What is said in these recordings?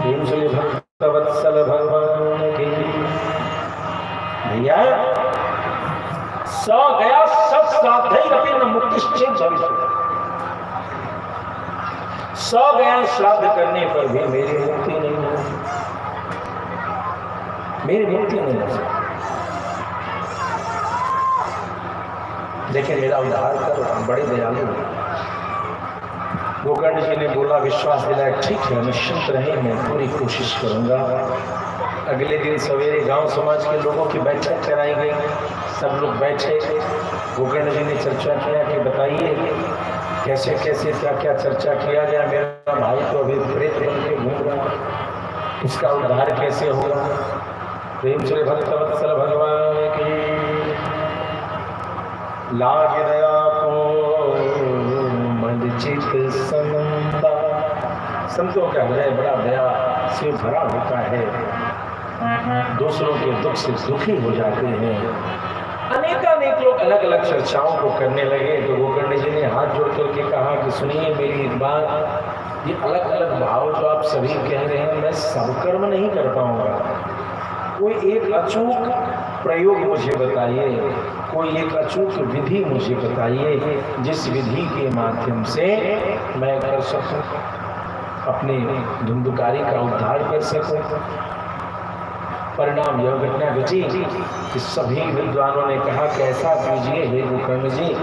प्रेम से भक्तवत्सल भगवान की। भैया स गया सब श्राद्धैरपि न मुक्तिश्चेत् भविष्यति। स गया श्राद्ध करने पर भी मेरी मुक्ति नहीं हो, मेरी मुक्ति नहीं हो सकती। देखिए मेरा उद्धार करो, बड़े दयालु। गोकर्ण जी ने बोला, विश्वास दिलाया, ठीक है निश्चिंत रहे, मैं पूरी कोशिश करूंगा। अगले दिन सवेरे गांव समाज के लोगों की बैठक कराई गई, सब लोग बैठे। गोकर्ण जी ने चर्चा किया कि बताइए कैसे कैसे क्या क्या चर्चा किया गया। मेरा भाई तो अभी प्रेत बन के घूम रहा है, उसका उद्धार कैसे होगा। प्रेम से भक्तवत्सल भगवान की। लाग दया को मन चित संता। संतों का हृदय बड़ा दया से भरा होता है, दूसरों के दुख से दुखी हो जाते हैं। अनेक लोग अलग अलग चर्चाओं को करने लगे तो गोकर्ण जी ने हाथ जोड़ करके कहा कि सुनिए मेरी एक बात, ये अलग अलग भाव जो आप सभी कह रहे हैं मैं सब कर्म नहीं कर पाऊंगा। कोई एक अचूक प्रयोग मुझे बताइए, कोई एक अचूक विधि मुझे बताइए जिस विधि के माध्यम से मैं कर सकूं, अपने धुंधुकारी का उद्धार कर सकूं। परिणाम यह घटना घटी कि सभी विद्वानों ने कहा कि ऐसा कीजिए हे गोकर्ण जी,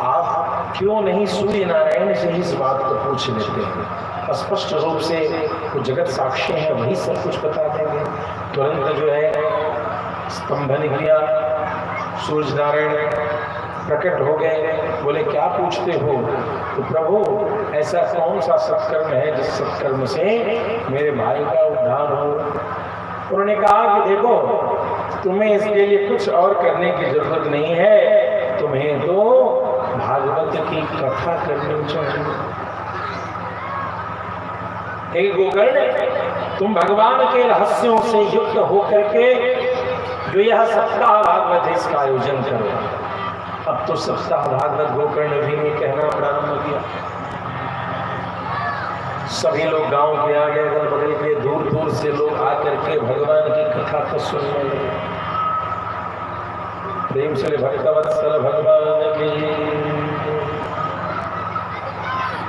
आप क्यों नहीं सूर्य नारायण से इस बात को पूछ लेते हैं, स्पष्ट रूप से वो जगत साक्षी है, वही सब कुछ बता देंगे। तुरंत जो है स्तंभन किया, सूर्य नारायण प्रकट हो गए। बोले क्या पूछते हो। तो प्रभु ऐसा कौन सा सत्कर्म है जिस सत्कर्म से मेरे भाई का उद्धार हो। उन्होंने कहा कि देखो तुम्हें इसके लिए कुछ और करने की जरूरत नहीं है, तुम्हें तो भागवत की कथा करनी चाहिए। हे गोकर्ण, तुम भगवान के रहस्यों से युक्त होकर के जो यह सप्ताह भागवत है इसका आयोजन करो। अब तो सप्ताह भागवत गोकर्ण भी ने कहना प्रारंभ किया। सभी लोग गांव के आगे अगल बगल के दूर दूर से लोग आकर के भगवान की कथा को सुनने लगे। प्रेम से भक्तवत्सल भगवान की।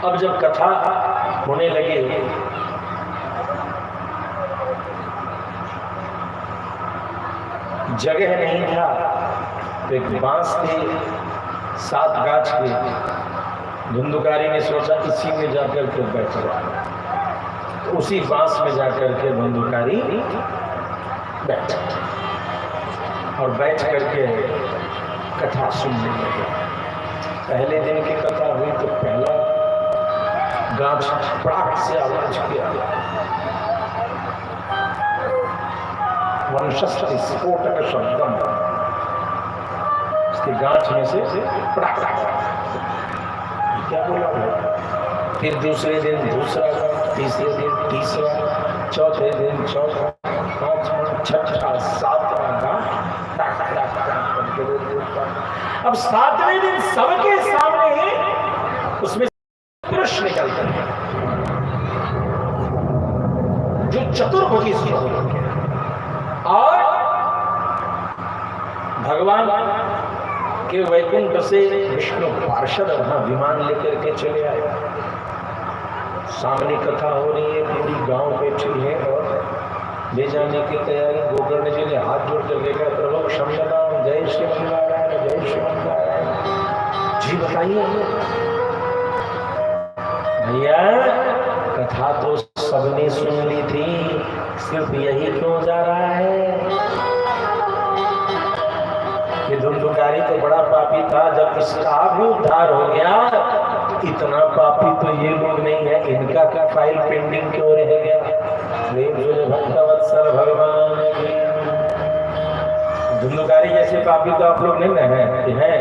अब जब कथा होने लगे जगह नहीं था, तो एक बांस के 7 गाछ के धुंधुकारी ने सोचा इसी में जाकर के बैठ जाए। तो उसी बांस में जाकर के धुंधुकारी बैठ और बैठ करके कथा सुनने लगे। पहले दिन की कथा हुई तो पहला गाछ पड़ाक से आवाज किया, वंशस्थ स्फोटक शब्दम, उसके गाछ में से पड़ाक क्या बोला। फिर दूसरे दिन दूसरा गाछ, तीसरे दिन तीसरा, चौथे दिन चौथा, 5वां, 6वां, 7वां गाछ। अब 7वें दिन सबके सामने ही उसमें पुरुष निकलते हैं जो चतुर्भुजी स्वरूप के और भगवान के वैकुंठ से विष्णु पार्षद अपना विमान लेकर के चले आए। सामने कथा हो रही है, पूरी गांव बैठी है और ले जाने की तैयारी। गोकर्ण जी ने हाथ जोड़ कर देखा, प्रभु क्षम्यताम, जय श्रीमन्नारायण, जय श्रीमन्नारायण। जी बताइए भैया, कथा तो सबने सुन ली थी, सिर्फ यही क्यों जा रहा है। ये धुंधुकारी तो बड़ा पापी था, जब इसका भी उद्धार हो गया, इतना पापी तो ये लोग नहीं है, इनका क्या फाइल पेंडिंग क्यों रह गया। भक्तवत्सल भगवान की। धुंधुकारी जैसे पापी तो आप लोग नहीं हैं।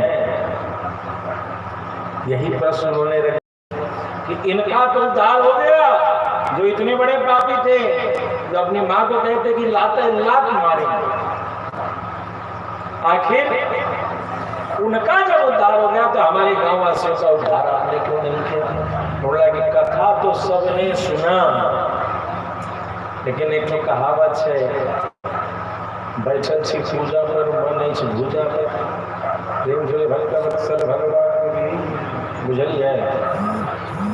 यही प्रश्न उन्होंने रखे कि इनका तो उद्धार हो गया, जो इतने बड़े पापी थे, जो अपनी माँ को कहते कि लात मारेंगे, आखिर उनका जब उद्धार हो गया तो हमारे गांव वासियों का उद्धार आपने क्यों नहीं किया। बोला कि कथा तो सबने सुना, लेकिन एक तो कहावत है, बैठल छी पूजा पर मन अछि भूजा पर, प्रेम जुड़े भक्तवत्सल भगवान बुझलिए।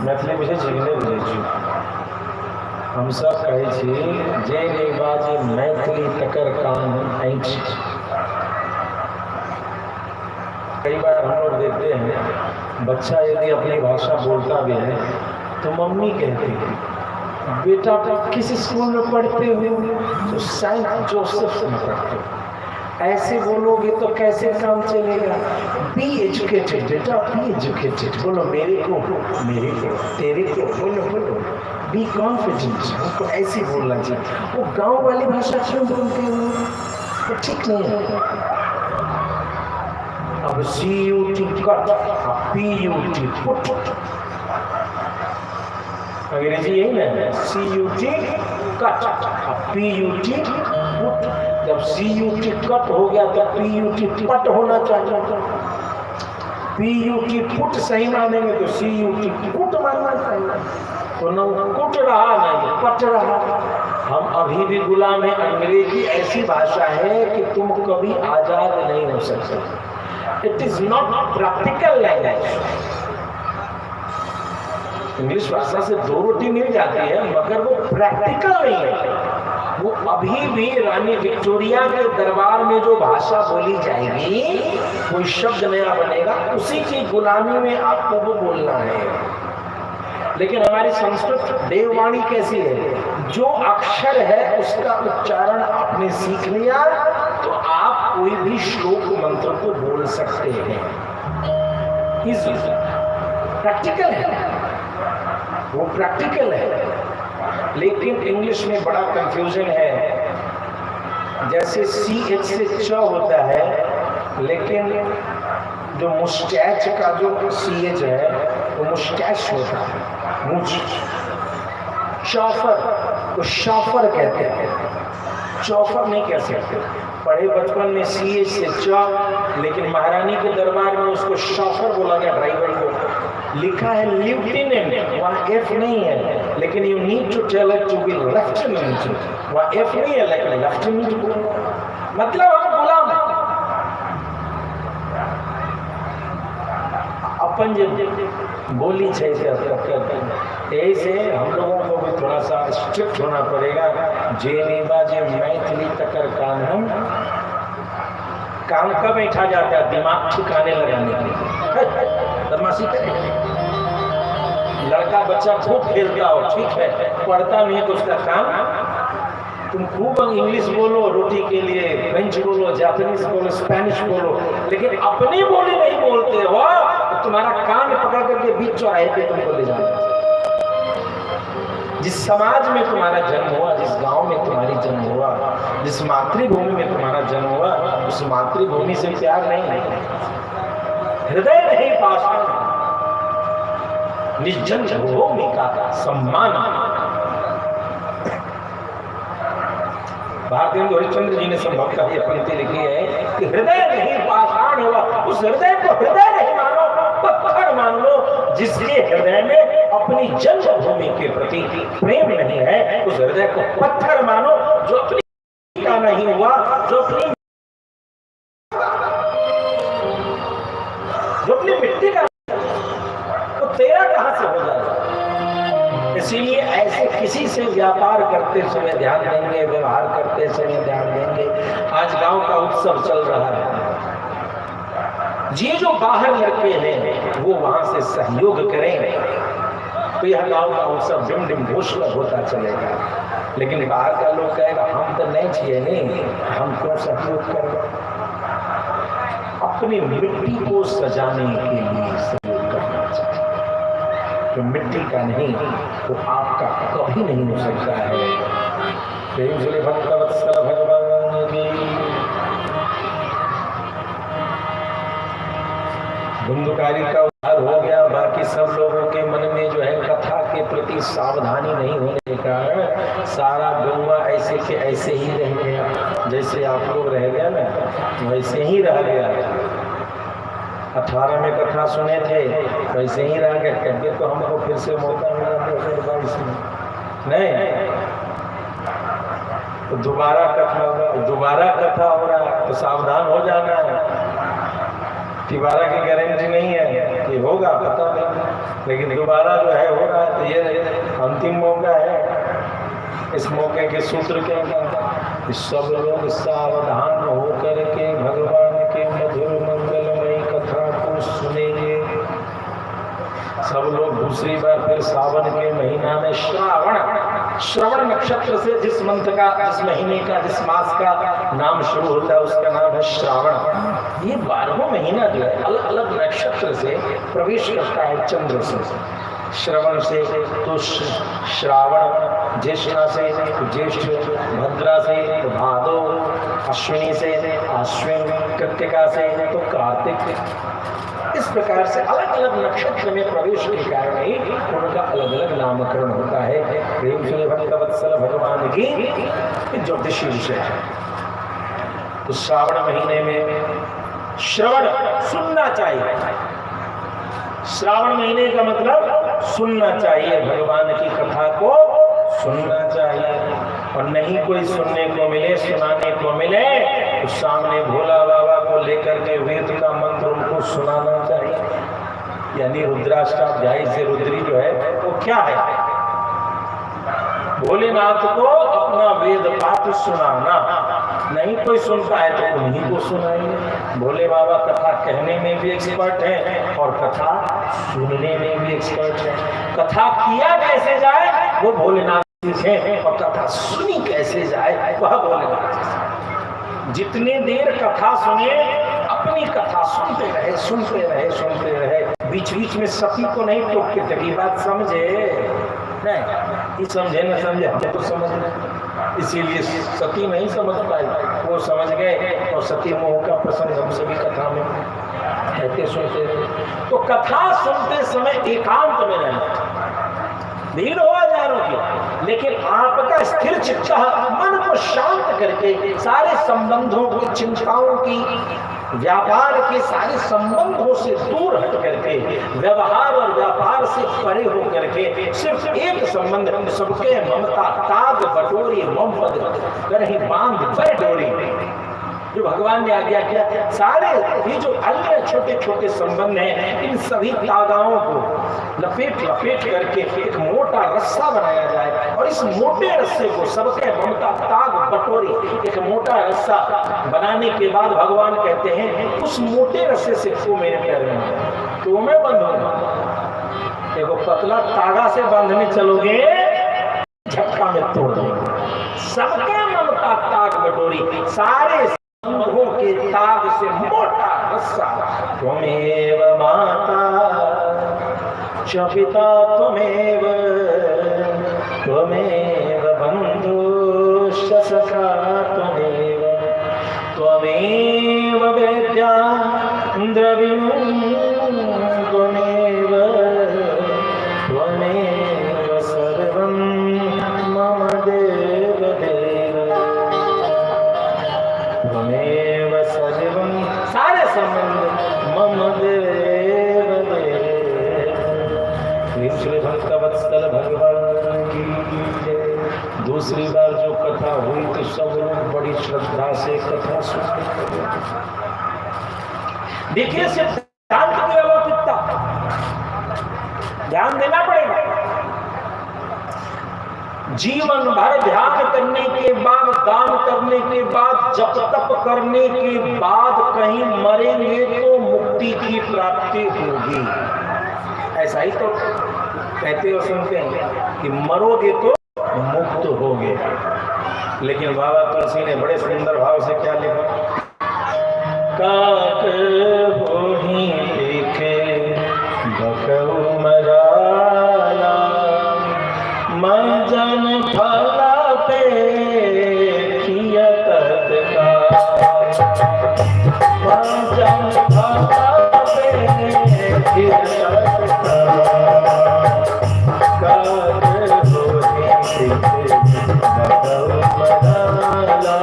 मैथिली बुझे छी कि नहीं बुझे छी? हम सब कहे छी जे नहीं बाजे मैथिली तकर कान ऐंठ। कई बार हम लोग देखते हैं बच्चा यदि अपनी भाषा बोलता भी है तो मम्मी कहती है, बेटा किस स्कूल में पढ़ते हो? तो सेंट जोसेफ में पढ़ते हो। ऐसे बोलोगे तो कैसे काम चलेगा? बी एजुकेटेड बेटा, बी एजुकेटेड। बोलो मेरे को, तेरे को, बोलो बोलो। बी कॉन्फिडेंट, हमको ऐसे बोलना चाहिए। वो गांव वाली भाषा क्यों बोलते हो? तो ठीक नहीं है। अब CUT कट, PUT पुट, अंग्रेजी यही ना, CUT कट, PUT पुट। जब CUT कट हो गया तो PUT पट होना चाहिए। PUT पुट सही मानेंगे तो CUT कुट मानना चाहिए। तो न कुट रहा नहीं पट रहा। हम अभी भी गुलाम है। अंग्रेजी ऐसी भाषा है कि तुम कभी आजाद नहीं हो सकते। It is not practical language. English भाषा से दो रोटी मिल जाती है मगर वो प्रैक्टिकल नहीं है। वो अभी भी रानी विक्टोरिया के दरबार में जो भाषा बोली जाएगी, कोई शब्द नया बनेगा, उसी की गुलामी में आपको वो बोलना है। लेकिन हमारी संस्कृत देववाणी कैसी है? जो अक्षर है उसका उच्चारण आपने सीख लिया तो आप कोई भी श्लोक मंत्र को बोल सकते हैं। प्रैक्टिकल है, वो प्रैक्टिकल है। लेकिन इंग्लिश में बड़ा कंफ्यूजन है। जैसे CH से च होता है, लेकिन जो मुस्टैच का जो CH है वो मुस्टैच होता है। चौफर तो शॉफर कहते हैं, चौफर नहीं कह सकते। पढ़े बचपन में CH से च, लेकिन महारानी के दरबार में उसको शॉफर बोला गया। ड्राइवर को लिखा है लेफ्टिनेंट, वहाँ F नहीं है, लेकिन you need to tell it to be lieutenant. वहाँ F नहीं है लेकिन लेफ्टिनेंट बोलो, मतलब हम गुलाम हैं। अपन जब बोली ऐसे हम लोगों को भी थोड़ा सा स्ट्रिक्ट होना पड़ेगा। जे नहीं बाजे मैथिली तकर कान हम। कान कब बैठा जाता है? दिमाग ठिकाने लगाने के लिए। बदमाशी लड़का बच्चा खूब खेलता हो, ठीक है, पढ़ता नहीं तो उसका काम। तुम खूब इंग्लिश बोलो रोटी के लिए, फ्रेंच बोलो, जापानीज बोलो, स्पेनिश बोलो, लेकिन अपनी बोली नहीं बोलते हो तो तुम्हारा कान पकड़ करके बीच चौराहे पे तुमको ले जाना। जिस समाज में तुम्हारा जन्म हुआ, जिस गांव में तुम्हारी जन्म हुआ, जिस मातृभूमि में तुम्हारा जन्म हुआ, उस मातृभूमि से प्यार नहीं है, हृदय नहीं पाषाण, निर्जन भूमि का सम्मान। भारतेंदु हरिश्चंद्र जी ने संभवतः ये पंक्ति लिखी है कि हृदय नहीं पाषाण हुआ। उस हृदय को हृदय नहीं मानो, पत्थर मान लो। जिसके हृदय में अपनी जन्मभूमि के प्रति प्रेम नहीं है, उस हृदय को पत्थर मानो। जो अपनी का नहीं हुआ, जो अपनी मिट्टी का, तो तेरा कहां से हो जाएगा? इसीलिए ऐसे किसी से व्यापार करते समय ध्यान देंगे, व्यवहार करते समय ध्यान देंगे। आज गांव का उत्सव चल रहा है, ये जो बाहर लड़के हैं वो वहां से सहयोग करें तो यह गांव का उत्सव डिम डिम घोषणा होता चलेगा। लेकिन बाहर का लोग कहेगा हम तो नहीं चाहिए, नहीं हम क्यों सहयोग करें? अपनी मिट्टी को सजाने के लिए सहयोग करना चाहिए। जो मिट्टी का नहीं तो आपका कभी नहीं हो सकता है। प्रेम से भक्तवत्सल भगवान की धुंधकारी का उद्धार हो गया। बाकी सब लोगों के मन में जो है कथा के प्रति सावधानी नहीं होने के कारण सारा गौवा ऐसे के ऐसे ही रह गया। जैसे आप लोग रह गया ना, वैसे ही रह गया। 18 में कथा सुने थे, वैसे ही रह गए। कहते तो हमको फिर से मौका मिला 2022 में नहीं। तो दोबारा कथा होगा, दोबारा कथा हो रहा है तो सावधान हो जाना है। दोबारा की गारंटी नहीं है कि होगा, पता नहीं, लेकिन दोबारा जो है हो रहा है तो ये अंतिम मौका है। इस मौके के सूत्र क्या है? सब लोग सावधान होकर के भगवान के मधुर मंगलमयी कथा को सुनेंगे। सब लोग दूसरी बार फिर सावन के महीना में श्रवण नक्षत्र से जिस मंथ का, जिस महीने का, जिस मास का नाम शुरू होता है उसका नाम है श्रावण। ये 12वां महीना जो है अलग अलग नक्षत्र से प्रवेश करता है चंद्र से। श्रवण से तो श्रावण, ज्येष्ठा से तो ज्येष्ठ, भद्रा से तो भादो, अश्विनी से अश्विन, कृत्तिका से तो कार्तिक। इस प्रकार से अलग अलग नक्षत्र में प्रवेश के कारण ही उनका अलग अलग नामकरण होता है। प्रेम से भक्तवत्सल भगवान की ज्योतिषी विषय है। तो श्रावण महीने में श्रवण सुनना चाहिए। श्रावण महीने का मतलब सुनना चाहिए, भगवान की कथा को सुनना चाहिए। और नहीं कोई सुनने को मिले, सुनाने को मिले तो सामने भोला बाबा को लेकर के वेद का मंत्र उनको सुनाना चाहिए। यानी रुद्राष्टाध्यायी से रुद्री जो है वो क्या है? भोलेनाथ को अपना वेद पाठ सुनाना। नहीं कोई सुनता है तो उन्हीं को सुनाइए। भोले बाबा कथा कहने में भी एक्सपर्ट हैं और कथा सुनने में भी एक्सपर्ट हैं। कथा किया कैसे जाए वो भोलेनाथ है, और कथा सुनी कैसे जाए वह भोलेनाथ। जितने देर कथा सुने अपनी कथा सुनते रहे, सुनते रहे, सुनते रहे। बीच बीच में सती को नहीं टोक के तभी बात समझे नहीं, समझे न समझे हम तो समझ गए। इसीलिए सती नहीं समझ पाई, वो समझ गए और सती मोह का प्रसंग हम सभी कथा में कहते सुनते रहे। तो कथा सुनते समय एकांत में रहना, भीड़ हो हजारों की, लेकिन आपका स्थिर चित्त मन को शांत करके सारे संबंधों की, चिंताओं की, व्यापार के सारे संबंधों से दूर हट करके, व्यवहार और व्यापार से परे हो करके सिर्फ एक संबंध, सबके ममता ताग बटोरी मम पद करही बांध पर डोरी, जो भगवान ने आज्ञा किया। सारे ये जो अन्य छोटे छोटे संबंध हैं, इन सभी तागाओं को लपेट लपेट करके एक मोटा रस्सा बनाया जाए, और इस मोटे रस्से को सबके ममता ताग बटोरी एक मोटा रस्सा बनाने के बाद भगवान कहते हैं उस मोटे रस्से से तू मेरे पैर में, तो मैं बंधूंगा। देखो पतला तागा से बांधने चलोगे झटका में तोड़ दोगे। सबके ममता ताग बटोरी, सारे संबंधों के ताग से मोटा रस्सा। त्वमेव माता च पिता त्वमेव, त्वमेव बन्धुश्च सखा त्वमेव, त्वमेव वेद्या द्रविणं त्वमेव, त्वमेव सर्वं मम देव देव, त्वमेव सर्वं, सारे संबंध मम देव देव। श्री भक्तवत्सल भगवान की जय। दूसरी बार जो कथा हुई तो सब लोग बड़ी श्रद्धा से कथा सुनते। देखिए सिद्धांत की अलौकिकता, ध्यान देना पड़ेगा। जीवन भर ध्यान करने के बाद, दान करने के बाद, जप तप करने के बाद कहीं मरेंगे तो मुक्ति की प्राप्ति होगी। ऐसा ही तो कहते और सुनते हैं कि मरोगे तो मुक्त होगे। लेकिन बाबा तुलसी ने बड़े सुंदर भाव से क्या लिखा? काक होही देखे बकऊ मराला, मजन फला पे किया तत्का, मजन फला पे किया तत्का, काक होही देखे बकऊ मराला,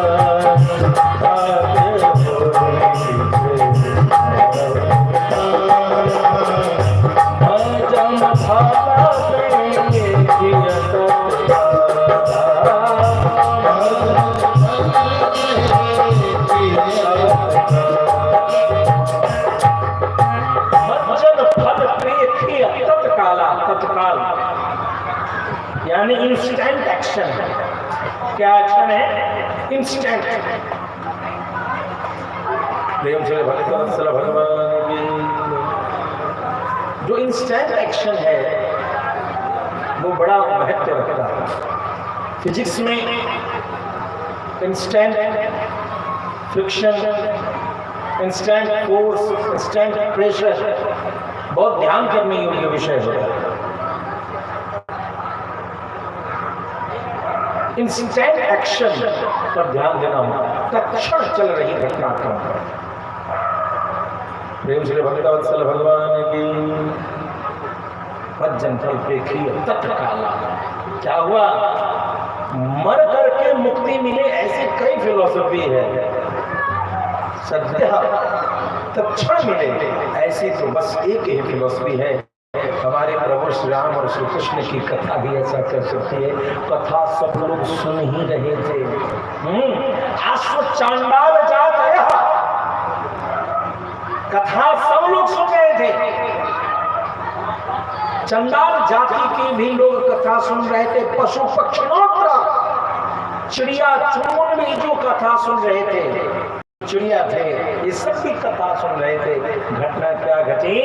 काक होही देखे मजन फला पे किया तत्का। इंस्टेंट एक्शन है। क्या एक्शन है? इंस्टेंट। प्रेम से भगवान की जो इंस्टेंट एक्शन है वो बड़ा महत्व रखता है। फिजिक्स में instant friction, instant force, instant pressure बहुत ध्यान करने योग्य विषय होता है। इंस्टेंट एक्शन पर ध्यान देना होता है, तत्क्षण चल रही घटनाक्रम पर। प्रेम श्री भक्तवत्सल भगवान की भजन फल प्रेखी तत्काला। क्या हुआ? मर करके मुक्ति मिले ऐसे कई फिलॉसफी है, सद्य तत्क्षण मिले ऐसी तो बस एक ही फिलॉसफी है। हमारे प्रभु श्री राम और श्री कृष्ण की कथा भी ऐसा कर सकती है। कथा सब लोग सुन ही रहे थे। अश्व चांडाल जात आया, कथा सब लोग सुन रहे थे। चंडाल जाति के भी लोग कथा सुन रहे थे। पशु पक्षियों, चिड़िया चुनमुन भी जो कथा सुन रहे थे, चिड़िया थे, ये सब भी कथा सुन रहे थे। घटना क्या घटी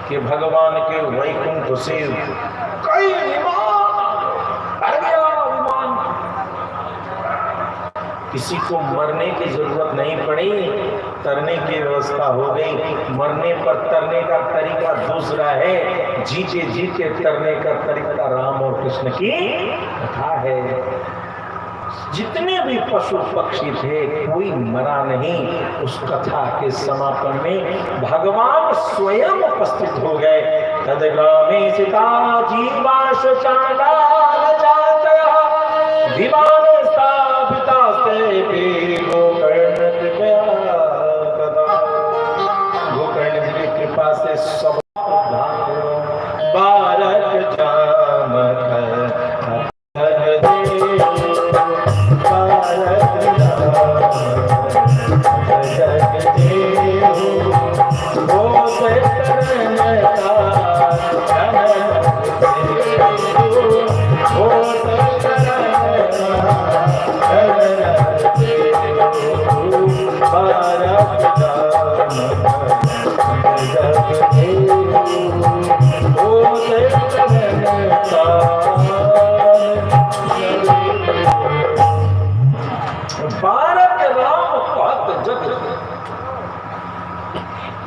कि भगवान के वैकुंठ से कई विमान, किसी को मरने की जरूरत नहीं पड़ी, तरने की व्यवस्था हो गई। मरने पर तरने का तरीका दूसरा है, जीते जीते तरने का तरीका राम और कृष्ण की कथा है। जितने भी पशु पक्षी थे कोई मरा नहीं। उस कथा के समापन में भगवान स्वयं उपस्थित हो गए। तदग्रामे सीता जीवाश चांडाल जातया विमान स्थापितास्ते पे गोकर्ण कृपया कदा। गोकर्ण जी की कृपा से सब बालक जामक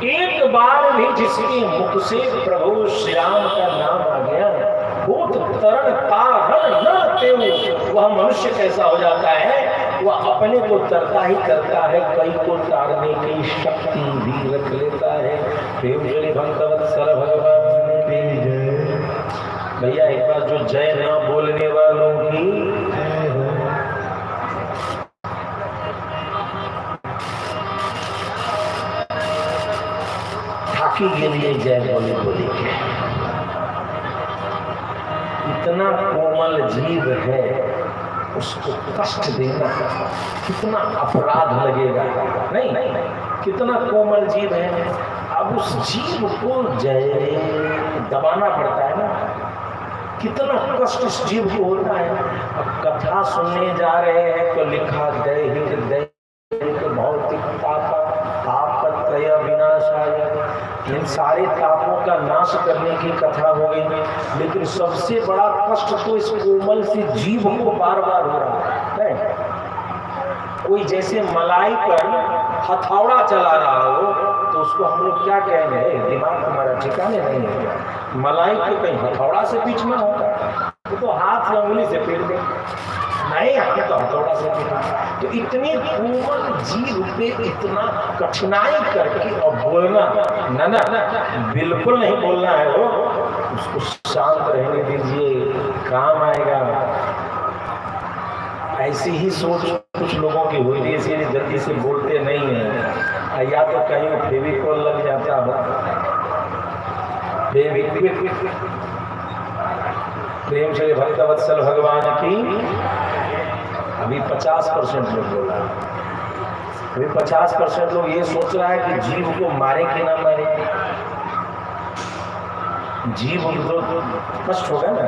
एक बार भी जिसके मुख से प्रभु श्री राम का नाम आ गया, भूत तरण तारण न तेऊ, वह मनुष्य कैसा हो जाता है? वह अपने को तरता ही करता है, कई को तारने की शक्ति भी रख लेता है। प्रेम श्री भक्तवत्सल भगवान की जय। भैया एक बार जो जय ना बोलने वालों की के लिए जय बोले बोले के। इतना कोमल जीव है, उसको कष्ट देना कितना अपराध लगेगा? नहीं, कितना कोमल जीव है। अब उस जीव को जय दबाना पड़ता है ना, कितना कष्ट उस जीव को होता है। अब कथा सुनने जा रहे हैं तो लिखा दैहिक भौतिक तापत्रय विनाशाय, इन सारे तापों का नाश करने की कथा हो गई। लेकिन सबसे बड़ा कष्ट तो इस कोमल से जीव को बार बार हो रहा है। कोई जैसे मलाई पर हथौड़ा चला रहा हो तो उसको हम लोग क्या कहेंगे? दिमाग तुम्हारा ठिकाने नहीं है। मलाई को कहीं हथौड़ा से पीटना होता है तो हाथ या उंगली से पीट दे, नहीं आगे तो हथौड़ा से पीटना। तो इतनी कोमल जीव पे इतना कठिनाई करके और बोलना ना बिल्कुल नहीं बोलना है। वो उसको शांत रहने दीजिए, काम आएगा। ऐसी ही सोच कुछ लोगों की हुई थी, इसलिए जल्दी से बोलते नहीं है। या तो कहीं फेविकोल लग जाता हो, प्रेम श्री भक्तवत्सल भगवान की। अभी 50% लोग बोला, अभी 50% लोग ये सोच रहा है कि जीव को मारे कि ना मारे। जीव तो कष्ट होगा ना।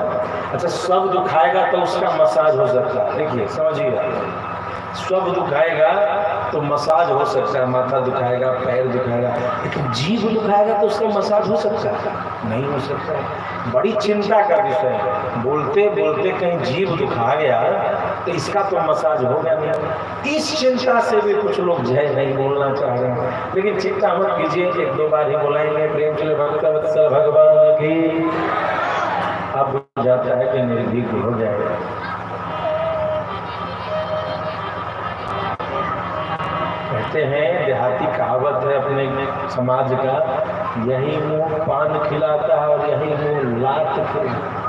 अच्छा, सब दुखाएगा तो उसका मसाज हो सकता है। देखिए समझिए, सब दुखाएगा तो मसाज हो सकता है, माथा दुखाएगा, पैर दुखाएगा, लेकिन जीव दुखाएगा तो उसका मसाज हो सकता है? नहीं हो सकता है। बड़ी चिंता का विषय है। बोलते बोलते कहीं जीव दुखा गया तो इसका तो मसाज होगा नहीं। इस चिंता से भी कुछ लोग जय नहीं बोलना चाह रहे हैं, लेकिन चिंता मत कीजिए, एक दो बार ही बोलाएंगे। प्रेम चले भक्त वत्सल भगवान की। अब जाता है कि निर्भीक हो जाएगा। कहते हैं, देहाती कहावत है अपने समाज का, यही मुंह पान खिलाता है और यही मुंह लात खिलाता।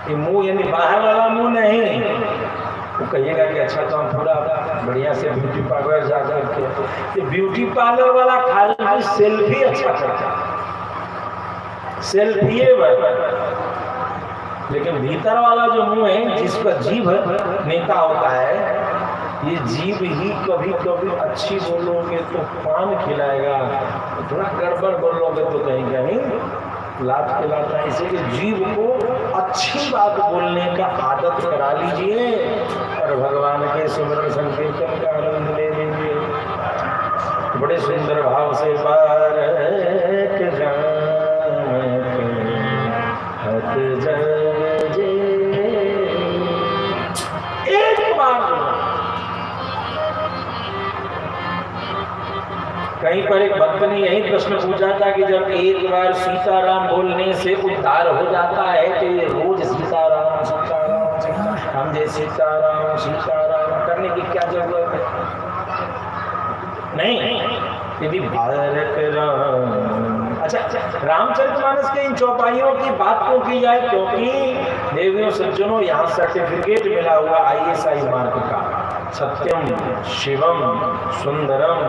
ये मुंह यानी बाहर वाला मुंह नहीं। वो कहिएगा कि अच्छा तो हम पूरा बढ़िया से ब्यूटी पार्लर जा करके, ये ब्यूटी पार्लर वाला खाली सेल्फी अच्छा करता है, सेल्फी लेकिन भीतर वाला जो मुंह है, जिसका जीभ नेता होता है, ये जीभ ही कभी कभी अच्छी बोलोगे तो पान खिलाएगा, थोड़ा गड़बड़ बोलोगे तो कहीं कहीं लात खिलाता है। इसीलिए जीभ को अच्छी बात बोलने का आदत करा लीजिए और भगवान के सिमरन संकीर्तन का आनंद ले लीजिए। बड़े सुंदर भाव से कहीं पर एक भक्त ने यही प्रश्न पूछा था कि जब एक बार सीताराम बोलने से उद्धार हो जाता है तो ये रोज सीताराम सीताराम सीताराम हम जैसे सीताराम सीताराम करने की क्या जरूरत है? नहीं, यदि भारत राम। अच्छा, रामचरितमानस के इन चौपाइयों की बात क्यों की जाए? क्योंकि देवियों सज्जनों, यहाँ सर्टिफिकेट मिला हुआ ISI मार्क का। सत्यम शिवम सुंदरम,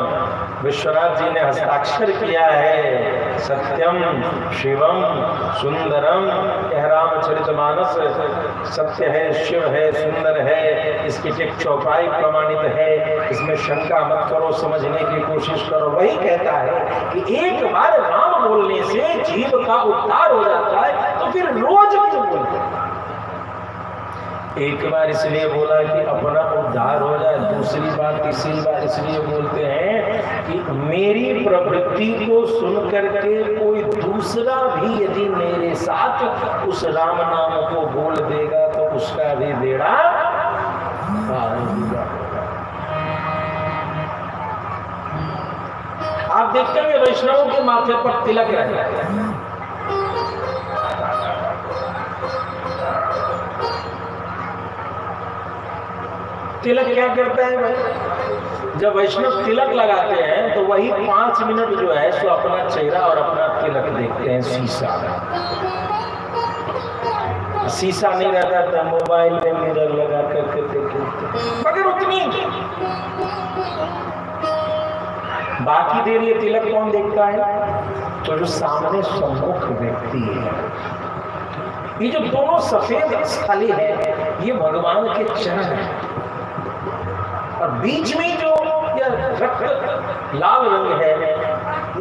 विश्वनाथ जी ने हस्ताक्षर किया है। सत्यम शिवम सुंदरम, यह रामचरितमानस सत्य है, शिव है, सुंदर है, इसकी एक चौपाई प्रमाणित है। इसमें शंका मत करो, समझने की कोशिश करो। वही कहता है कि एक बार राम बोलने से जीव का उद्धार हो जाता है, तो फिर रोज क्यों बोलते? एक बार इसलिए बोला कि अपना उद्धार हो जाए, दूसरी बार तीसरी बार इसलिए बोलते हैं कि मेरी प्रवृत्ति को सुन करके कोई दूसरा भी यदि मेरे साथ उस राम नाम को बोल देगा तो उसका भी बेड़ा पार होगा। आप देखते हैं वैष्णवों के माथे पर तिलक रहता है। तिलक क्या करता है भाई? जब वैष्णव तिलक लगाते हैं तो वही 5 मिनट जो है सो अपना चेहरा और अपना तिलक देखते हैं शीशा में। शीशा नहीं रहता तो मोबाइल में मिरर लगा करके देखते, मगर उतनी बाकी देर ये तिलक कौन देखता है? तो जो सामने सम्मुख व्यक्ति है। ये जो दोनों सफेद स्थली है ये भगवान के चरण है, और बीच में जो यह रक्त लाल रंग है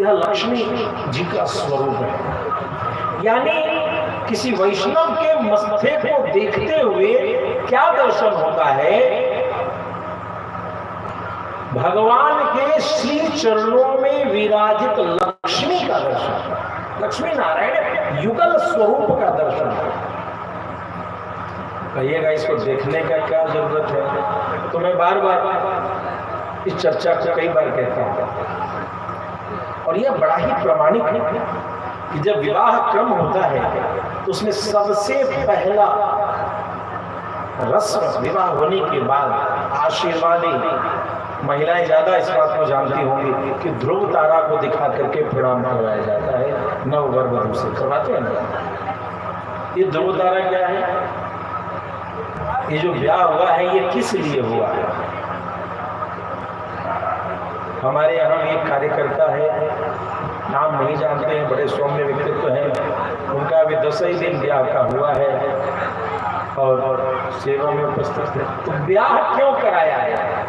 यह लक्ष्मी जी का स्वरूप है। यानी किसी वैष्णव के मस्तक को देखते हुए क्या दर्शन होता है? भगवान के श्री चरणों में विराजित लक्ष्मी का दर्शन, लक्ष्मी नारायण युगल स्वरूप का दर्शन। कहिएगा इसको देखने का क्या जरूरत है? तो मैं बार बार इस चर्चा को कई बार कहता हूं, और यह बड़ा ही प्रमाणिक है कि जब विवाह क्रम होता है तो उसमें सबसे पहला रस्म विवाह होने के बाद आशीर्वादी, महिलाएं ज्यादा इस बात को जानती होंगी कि ध्रुव तारा को दिखा करके प्रणाम करवाया जाता है। नववर वधू से करवाते हैं ना। ये ध्रुव तारा क्या है? ये जो ब्याह हुआ है ये किस लिए हुआ है? हमारे यहाँ एक कार्यकर्ता है, नाम नहीं जानते हैं, बड़े सौम्य व्यक्तित्व हैं, उनका अभी 10 ही दिन ब्याह का हुआ है और सेवा में उपस्थित है। तो ब्याह क्यों कराया है?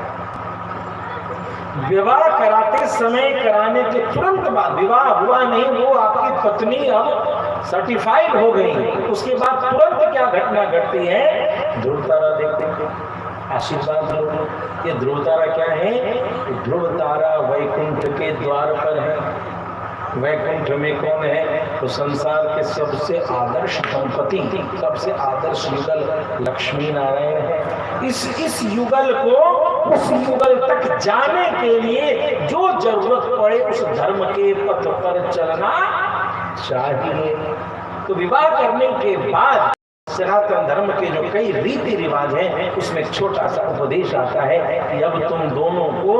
विवाह कराते समय कराने के तुरंत बाद, विवाह हुआ नहीं, वो आपकी पत्नी अब सर्टिफाइड हो गई, उसके बाद तुरंत क्या घटना घटती है? ध्रुव तारा देखो, आशीर्वाद लो। ये ध्रुव तारा क्या है? ध्रुव तारा वैकुंठ के द्वार पर है। वैकुंठ में कौन है? तो संसार के सबसे आदर्श दंपति, सबसे आदर्श युगल लक्ष्मी नारायण है। इस युगल को उस युगल तक जाने के लिए जो जरूरत पड़े उस धर्म के पथ पर चलना चाहिए। तो विवाह करने के बाद सनातन धर्म के जो कई रीति रिवाज हैं उसमें छोटा सा उपदेश आता है कि अब तुम दोनों को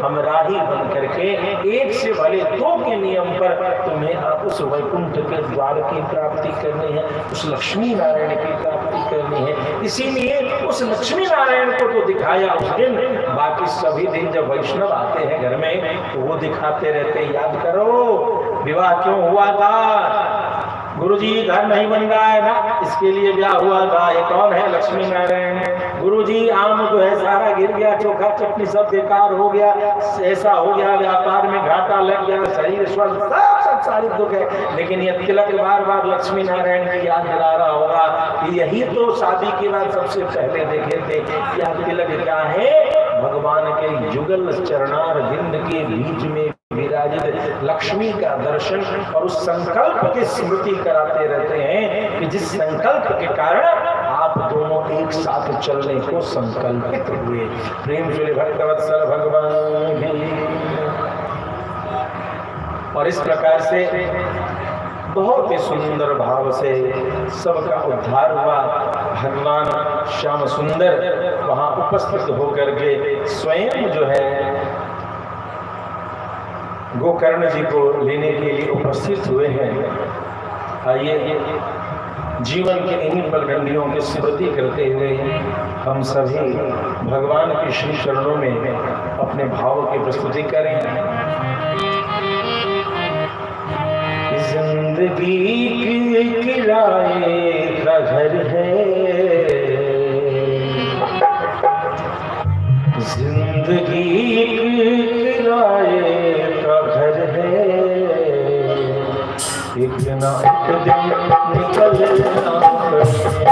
हमराही बन करके एक से भले दो के नियम पर तुम्हें अब उस वैकुंठ के द्वार की प्राप्ति करनी है, उस लक्ष्मी नारायण की प्राप्ति करनी है। इसीलिए उस लक्ष्मी नारायण को तो दिखाया उस दिन, बाकी सभी दिन जब वैष्णव आते हैं घर में तो वो दिखाते रहते। याद करो विवाह क्यों हुआ था? गुरुजी घर नहीं बन रहा है ना, इसके लिए ब्याह हुआ था। ये कौन है? लक्ष्मी नारायण। गुरुजी आम जो है सारा गिर गया, चोखा चटनी सब बेकार हो गया, ऐसा हो गया, व्यापार में घाटा लग गया, शरीर स्वस्थ, सब सारी दुख है। लेकिन ये तिलक बार बार लक्ष्मी नारायण की याद दिला रहा होगा कि यही तो शादी के बाद सबसे पहले देखे थे। यह तिलक क्या है? भगवान के युगल चरणार बिंद के बीच में विराजित लक्ष्मी का दर्शन और उस संकल्प की स्मृति कराते रहते हैं कि जिस संकल्प के कारण आप दोनों एक साथ चलने को संकल्पित हुए। प्रेम जुले भक्तवत्सल भगवान भी। और इस प्रकार से बहुत ही सुंदर भाव से सबका उद्धार हुआ। भगवान श्याम सुंदर वहां उपस्थित होकर के स्वयं जो है गोकर्ण जी को लेने के लिए उपस्थित हुए हैं। आइए जीवन के इन्हीं पगडंडियों की स्मृति करते हुए हम सभी भगवान के श्री चरणों में अपने भाव की प्रस्तुति करें। जिंदगी की किराए का घर है, जिंदगी की किराए एक ना एक दिन निकलना पड़ेगा, एक दिन निकलना पड़ेगा।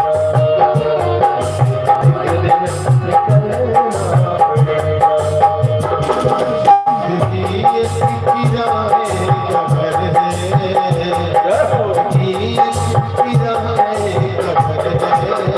जिंदगी की किराए का घर है, जिंदगी की किराए का घर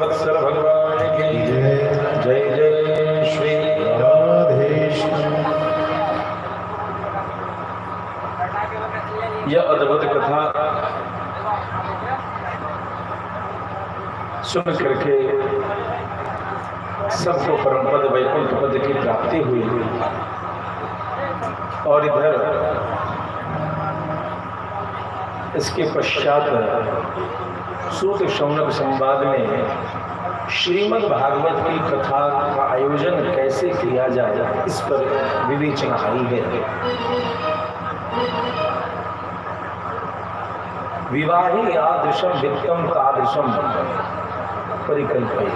वत्सल भगवान की जय जय श्री राधेश्याम। यह अद्भुत कथा सुन करके सबको परम पद वैकुंठ पद की प्राप्ति हुई और इधर इसके पश्चात सूत शौनक संवाद में श्रीमद् भागवत की कथा का आयोजन कैसे किया जाए इस पर विवेचना आई है। विवाही यादृशम वित्तम तादृशम परिकल्पय।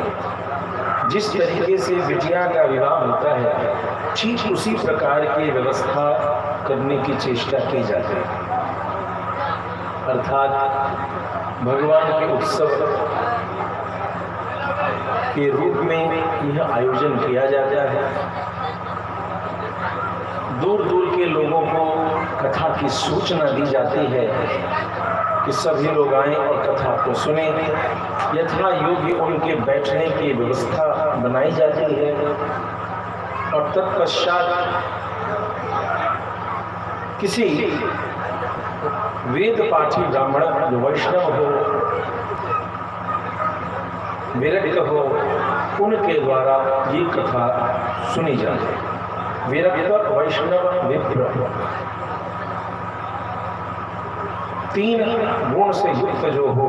जिस तरीके से बिटिया का विवाह होता है ठीक उसी प्रकार की व्यवस्था करने की चेष्टा की जाती है। अर्थात भगवान के उत्सव के रूप में यह आयोजन किया जाता है। दूर दूर के लोगों को कथा की सूचना दी जाती है कि सभी लोग आएं और कथा को सुने। यथा योग्य उनके बैठने की व्यवस्था बनाई जाती है और तत्पश्चात किसी वेद पाठी ब्राह्मण जो वैष्णव हो, विरक्त हो, उनके द्वारा ये कथा सुनी जाती है। विरक्त वैष्णव विप्र 3 गुण से युक्त जो हो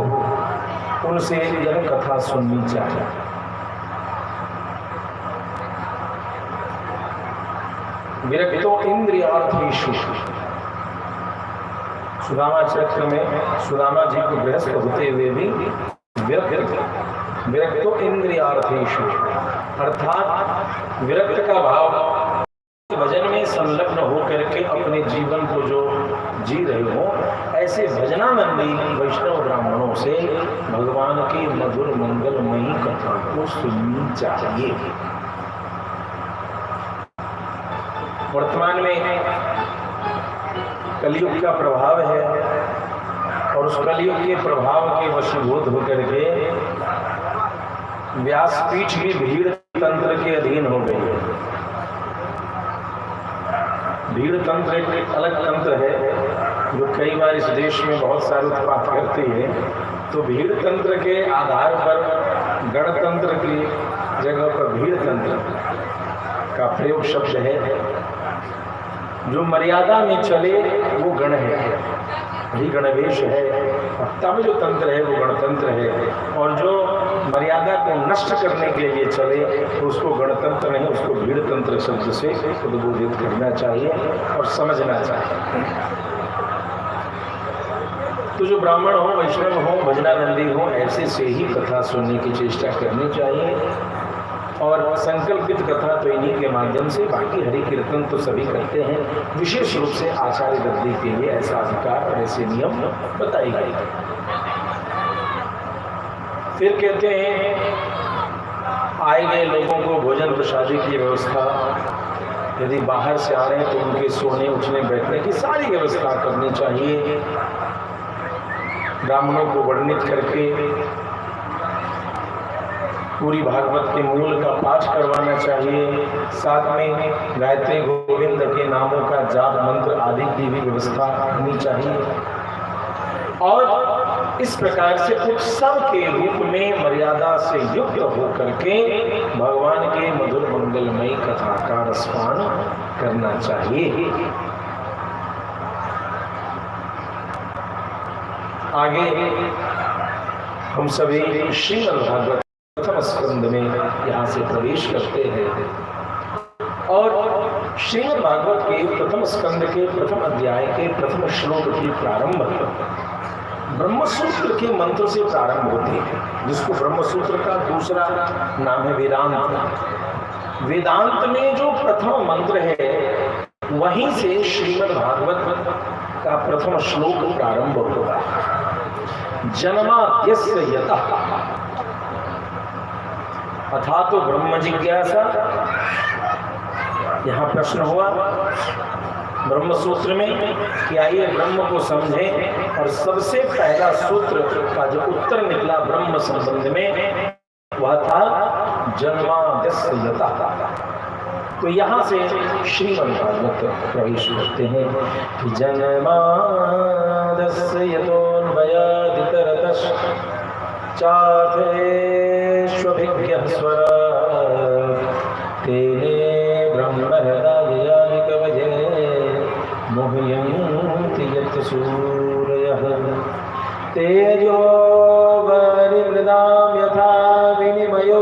उनसे यह कथा सुननी चाहिए। विरक्तो इंद्रियार्थेषु। सुदामा चरित्र में सुदामा जी को गृहस्थ होते हुए भी विरक्तो इंद्रियार्थेषु अर्थात विरक्त का भाव भजन में संलग्न होकर के अपने जीवन को जो जी रहे हो ऐसे भजनानंदी वैष्णव ब्राह्मणों से भगवान की मधुर मंगलमयी कथा को सुननी चाहिए। वर्तमान में कलयुग का प्रभाव है और उस कलयुग के प्रभाव के वशीभूत होकर के व्यासपीठ भी भीड़ तंत्र के अधीन हो गई है। भीड़ तंत्र एक अलग तंत्र है जो कई बार इस देश में बहुत सारे उत्पात करती है। तो भीड़ तंत्र के आधार पर गणतंत्र की जगह पर भीड़ तंत्र का प्रयोग शब्द है। जो मर्यादा में चले वो गण है, वही गणवेश है। और तब जो तंत्र है वो गणतंत्र है और जो मर्यादा को नष्ट करने के लिए चले तो उसको गणतंत्र नहीं, उसको भीड़ तंत्र शब्द से उद्बोधित करना चाहिए और समझना चाहिए। तो जो ब्राह्मण हो, वैष्णव हो, भजनानंदी हो, ऐसे से ही कथा सुनने की चेष्टा करनी चाहिए। और संकल्पित कथा तो इन्हीं के माध्यम से, बाकी हरि कीर्तन तो सभी करते हैं। विशेष रूप से आचार्य गद्दी के लिए ऐसा अधिकार और ऐसे नियम बताए गए। फिर कहते हैं आए गए लोगों को भोजन प्रसादी की व्यवस्था, यदि बाहर से आ रहे हैं तो उनके सोने उठने बैठने की सारी व्यवस्था करनी चाहिए। ब्राह्मणों को वर्णित करके पूरी भागवत के मूल का पाठ करवाना चाहिए। साथ में गायत्री गोविंद के नामों का जाप मंत्र आदि की भी व्यवस्था होनी चाहिए। और इस प्रकार से उत्सव के रूप में मर्यादा से युक्त होकर के भगवान के मधुर मंगलमयी कथा का रसपान करना चाहिए। आगे हम सभी श्रीमद् भागवत प्रथम स्कंद में यहाँ से प्रवेश करते हैं और श्रीमद् भागवत के प्रथम स्कंद के प्रथम अध्याय के प्रथम श्लोक की प्रारंभ ब्रह्मसूत्र के मंत्र से प्रारंभ होती है, जिसको ब्रह्मसूत्र का दूसरा नाम है वेदांत। वेदांत में जो प्रथम मंत्र है वहीं से श्रीमद् भागवत का प्रथम श्लोक प्रारंभ होगा। जन्माद्यस्य यतः अथा तो ब्रह्म जिज्ञासा। यहाँ प्रश्न हुआ ब्रह्म सूत्र में कि आइए ब्रह्म को समझें, और सबसे पहला सूत्र का जो उत्तर निकला ब्रह्म संबंध में कहा था जन्माद्यस्य यतः। तो यहाँ से श्रीमद् भागवत प्रवेश करते हैं कि जन्माद्यस्य यतोऽन्वयादितरतश्च चार्थेष्वभिज्ञः स्वराट् तेने ब्रह्महृदाय कवये मुह्यन्ति यत् सूरयः तेजो वारिमृदां यथा विनिमयो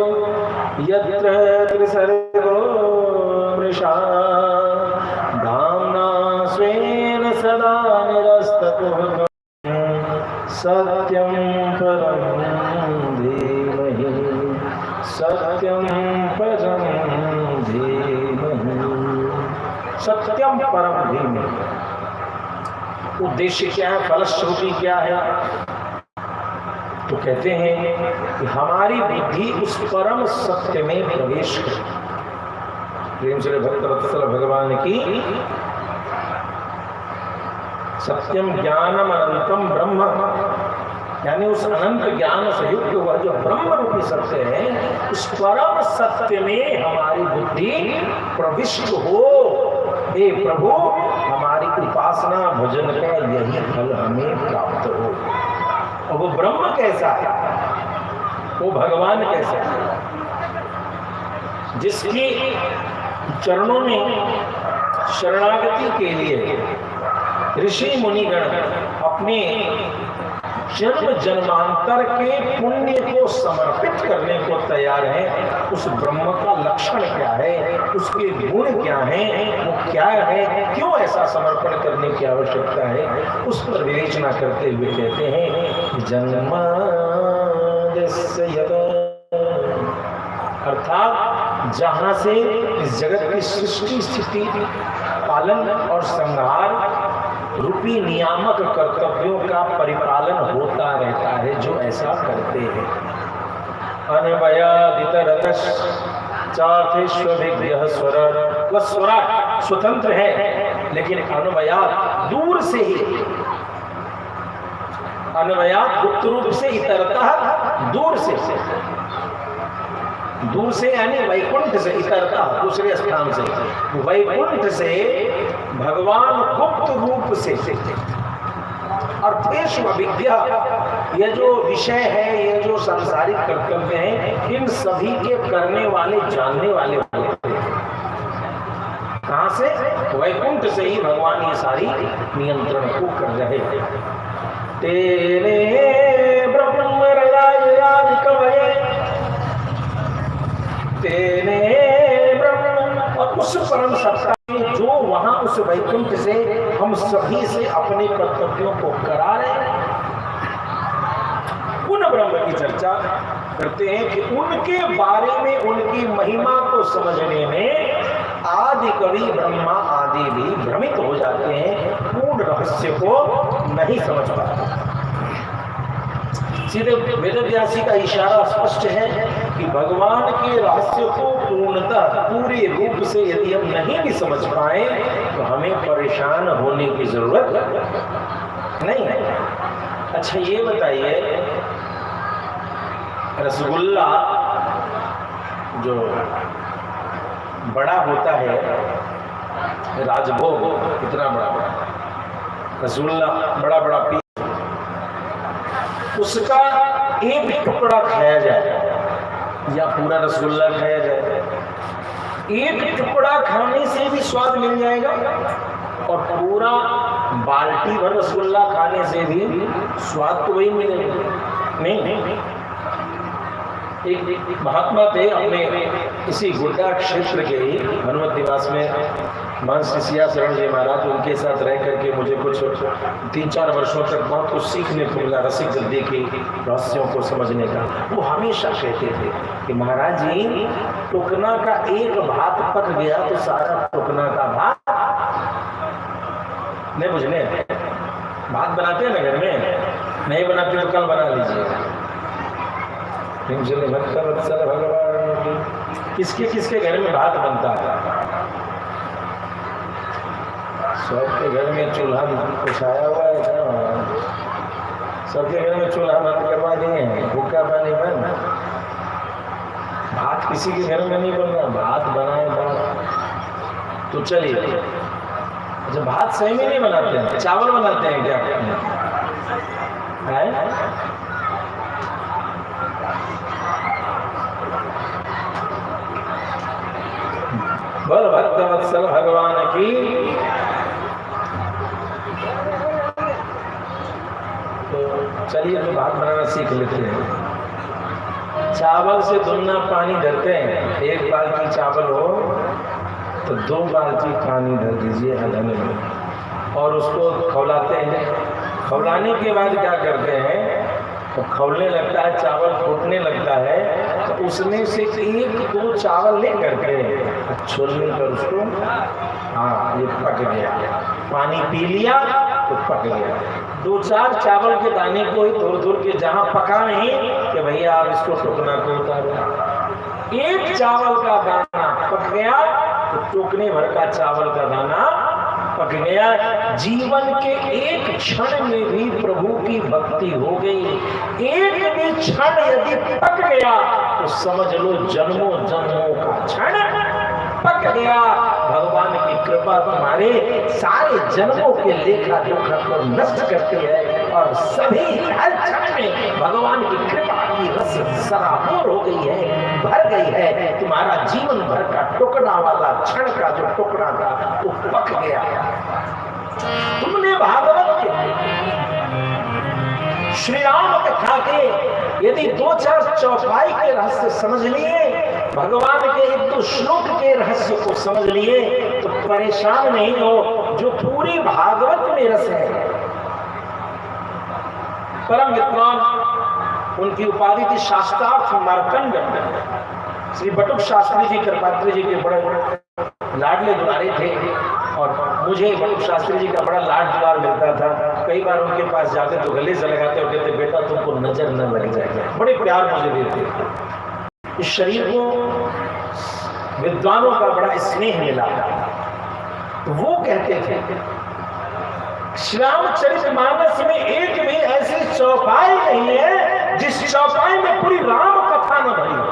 यत्र त्रिसर्गो मृषा धाम्ना स्वेन सदा निरस्तकुहकं सत्यं परं धीमहि सत्यं परं धीमहि सत्यम परम धीमहि। उद्देश्य क्या है, फलश्रुति क्या है? तो कहते हैं कि हमारी बुद्धि उस परम सत्य में प्रवेश करे। प्रेम से भक्तवत्सल भगवान की सत्यम ज्ञानम अनंतम ब्रह्म, यानी उस अनंत ज्ञान से युक्त वह जो ब्रह्म रूपी सत्य है, उस परम सत्य में हमारी बुद्धि प्रविष्ट हो। हे प्रभु, हमारी उपासना भजन का यही फल हमें प्राप्त हो। और वो ब्रह्म कैसा है, वो भगवान कैसा है? जिसके चरणों में शरणागति के लिए ऋषि मुनिगण अपने जन्म जन्मांतर के पुण्य को समर्पित करने को तैयार हैं। उस ब्रह्म का लक्षण क्या है, उसके गुण क्या हैं, वो क्या है, क्यों ऐसा समर्पण करने की आवश्यकता है, उस पर विवेचना करते हुए कहते हैं जन्माद्यस्य यतः, अर्थात जहां से इस जगत की सृष्टि स्थिति पालन और संहार रूपी नियामक कर्तव्यों का परिपालन होता रहता है, जो ऐसा करते हैं। अन्वयादितरतश्च चार्थेष्वभिज्ञः स्वराट्, वह स्वराट स्वतंत्र है, लेकिन अन्वयात दूर से ही, अन्वयात गुप्त रूप से, इतरतः दूर से, दूर से यानी वैकुंठ से, इतरता दूसरे स्थान से, वैकुंठ से भगवान गुप्त रूप से। अर्थेषु अभिज्ञा, यह जो विषय है, यह जो सांसारिक कर्तव्य है, इन सभी के करने वाले, जानने वाले कहां से? वैकुंठ से ही भगवान ये सारी नियंत्रण को कर रहे हैं। तेरे ब्रह्महृदाय कवये तेने ब्रह्म, और उस परम सत्ता में जो वहां उस वैकुंठ से हम सभी से अपने कर्तव्यों को करा रहे हैं। उन ब्रह्म की चर्चा करते हैं कि उनके बारे में, उनकी महिमा को समझने में आदि कवि ब्रह्मा आदि भी भ्रमित हो जाते हैं, पूर्ण रहस्य को नहीं समझ पाते। सीधे वेदव्यासी का इशारा स्पष्ट है कि भगवान के रहस्य को पूर्णतः पूरे रूप से यदि हम नहीं भी समझ पाए तो हमें परेशान होने की जरूरत नहीं है। अच्छा ये बताइए, रसगुल्ला जो बड़ा होता है, राजभोग इतना बड़ा बड़ा रसगुल्ला, बड़ा बड़ा पीस, उसका एक टुकड़ा खाया जाए या पूरा रसगुल्ला खाया जाए, एक टुकड़ा खाने से भी स्वाद मिल जाएगा और पूरा बाल्टी भर रसगुल्ला खाने से भी स्वाद तो वही मिलेगा। नहीं, एक महात्मा थे अपने इसी गुड्डा क्षेत्र के ही हनुमत निवास में, महंत सिया शरण जी महाराज, उनके साथ रह करके मुझे कुछ 3-4 वर्षों तक बहुत कुछ सीखने को मिला, रसिक गद्दी के रहस्यों को समझने का। वो हमेशा कहते थे कि महाराज जी, टुकना का एक भात पक गया तो सारा टुकना का भात नहीं बुझने। भात बनाते हैं ना घर में, नहीं बनाते तो कल बना लीजिएगा। भगवान किसके किसके घर में भात बनता है? सबके घर में चूल्हा बिछाया हुआ है, सबके घर में चूल्हा बंद करवा दिए हैं, भूखा पानी बंद। भात किसी के घर में नहीं बन रहा, भात बनाए बात तो चलिए। अच्छा, भात सही में नहीं बनाते हैं, चावल बनाते हैं क्या है? बोल भक्तवत्सल भगवान की। तो चलिए तो भात बनाना सीख लेते हैं। चावल से दुगना पानी धरते हैं। एक बाल्टी चावल हो तो 2 बाल्टी पानी धर दीजिए आधा में, और उसको खौलाते हैं। खौलाने के बाद क्या करते हैं, तो खौलने लगता है, चावल फूटने लगता है, तो उसमें से 1-2 चावल ले करके छोलने पर उसको, हाँ ये पक गया, पानी पी लिया तो पक गया। 2-4 चावल के दाने को ही दूर के, जहाँ पका नहीं कि भैया आप इसको टोकना को उतारो। एक चावल का दाना पक गया तो टोकने भर का चावल का दाना पक गया। जीवन के एक क्षण में भी प्रभु की भक्ति हो गई, एक भी क्षण यदि पक गया तो समझ लो जन्मों जन्मों का क्षण पक गया। भगवान की कृपा तुम्हारे सारे जन्मों के लेखा जोखा को नष्ट करती है, और सभी हर क्षण में भगवान की कृपा की रस सराबोर हो गई है, भर गई है। तुम्हारा जीवन भर का टुकड़ा वाला क्षण का जो टुकड़ा था वो पक गया। तुमने भागवत के श्री राम कथा के यदि 2-4 चौपाई के रहस्य समझ लिए, भगवान के 1-2 श्लोक के रहस्य को समझ लिए, तो परेशान नहीं हो। जो पूरी भागवत में रस है, परम विद्वान, उनकी उपाधि थी शास्त्रार्थ मार्कंड। श्री बटुक शास्त्री जी कृपात्री जी के बड़े लाडले दुलारे थे, और मुझे बटुक शास्त्री जी का बड़ा लाड दुलार मिलता था। कई बार उनके पास जाते तो गले से लगाते और कहते बेटा तुमको नजर न लग जाएगा, बड़े प्यार मुझे देते। इस शरीर को विद्वानों का बड़ा स्नेह मिला। तो वो कहते थे श्रीरामचरितमानस में एक भी ऐसी चौपाई नहीं है जिस चौपाई में पूरी राम कथा न भरी हो।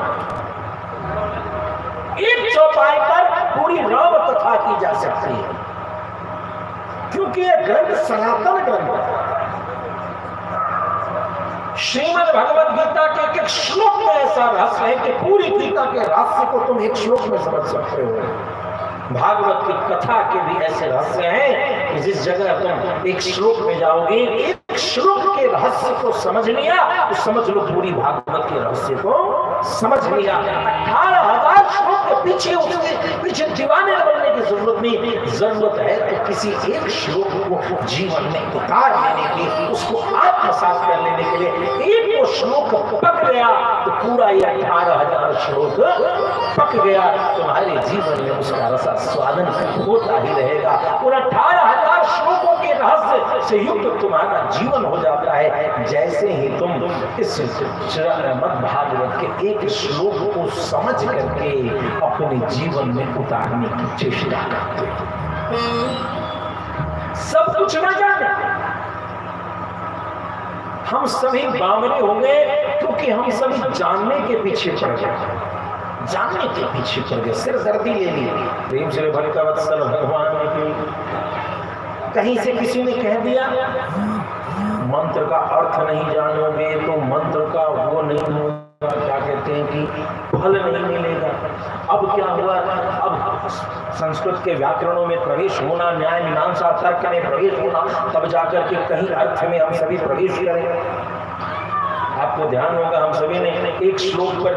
एक चौपाई पर पूरी राम कथा की जा सकती है, क्योंकि यह ग्रंथ सनातन ग्रंथ है। श्रीमद् भगवद गीता के एक श्लोक में ऐसा रहस्य है कि पूरी गीता के रहस्य को तुम एक श्लोक में समझ सकते हो। भागवत की कथा के भी ऐसे रहस्य हैं कि जिस जगह तुम एक श्लोक में जाओगे, एक श्लोक के रहस्य को समझ लिया तो समझ लो पूरी भागवत के रहस्य को समझ लिया। 18,000 श्लोक के पीछे उसके पीछे दीवाने बनने की जरूरत नहीं। जरूरत है तो किसी एक श्लोक को जीवन में उतार लेने की, उसको आत्मसात कर लेने के लिए। एक वो श्लोक पक गया तो पूरा ये 18,000 श्लोक पक गया। तुम्हारे जीवन में उसका रसा स्वादन होता ही रहेगा। पूरा 18,000 श्लोकों के रहस्य से युक्त तुम्हारा जीवन हो जाता है, जैसे ही तुम इस श्रीमद् भागवत के एक श्लोक को समझ करके अपने जीवन में उतारने की चेष्टा करते हो। सब कुछ न जाने, हम सभी बावरे हो गए क्योंकि हम सभी जानने के पीछे पड़ गए, जानने के पीछे पड़ गए, सिरदर्दी ले ली। प्रेम से भक्तवत्सल भगवान की कहीं से किसी ने कह दिया मंत्र का अर्थ नहीं जानोगे तो मंत्र का वो नहीं होगा, क्या कहते हैं कि फल नहीं मिलेगा। अब क्या हुआ, अब संस्कृत के व्याकरणों में प्रवेश होना, न्याय मीमांसा तर्क में प्रवेश होना, तब जाकर के कहीं अर्थ में हम सभी प्रवेश करें। आपको ध्यान होगा हम सभी ने एक श्लोक पर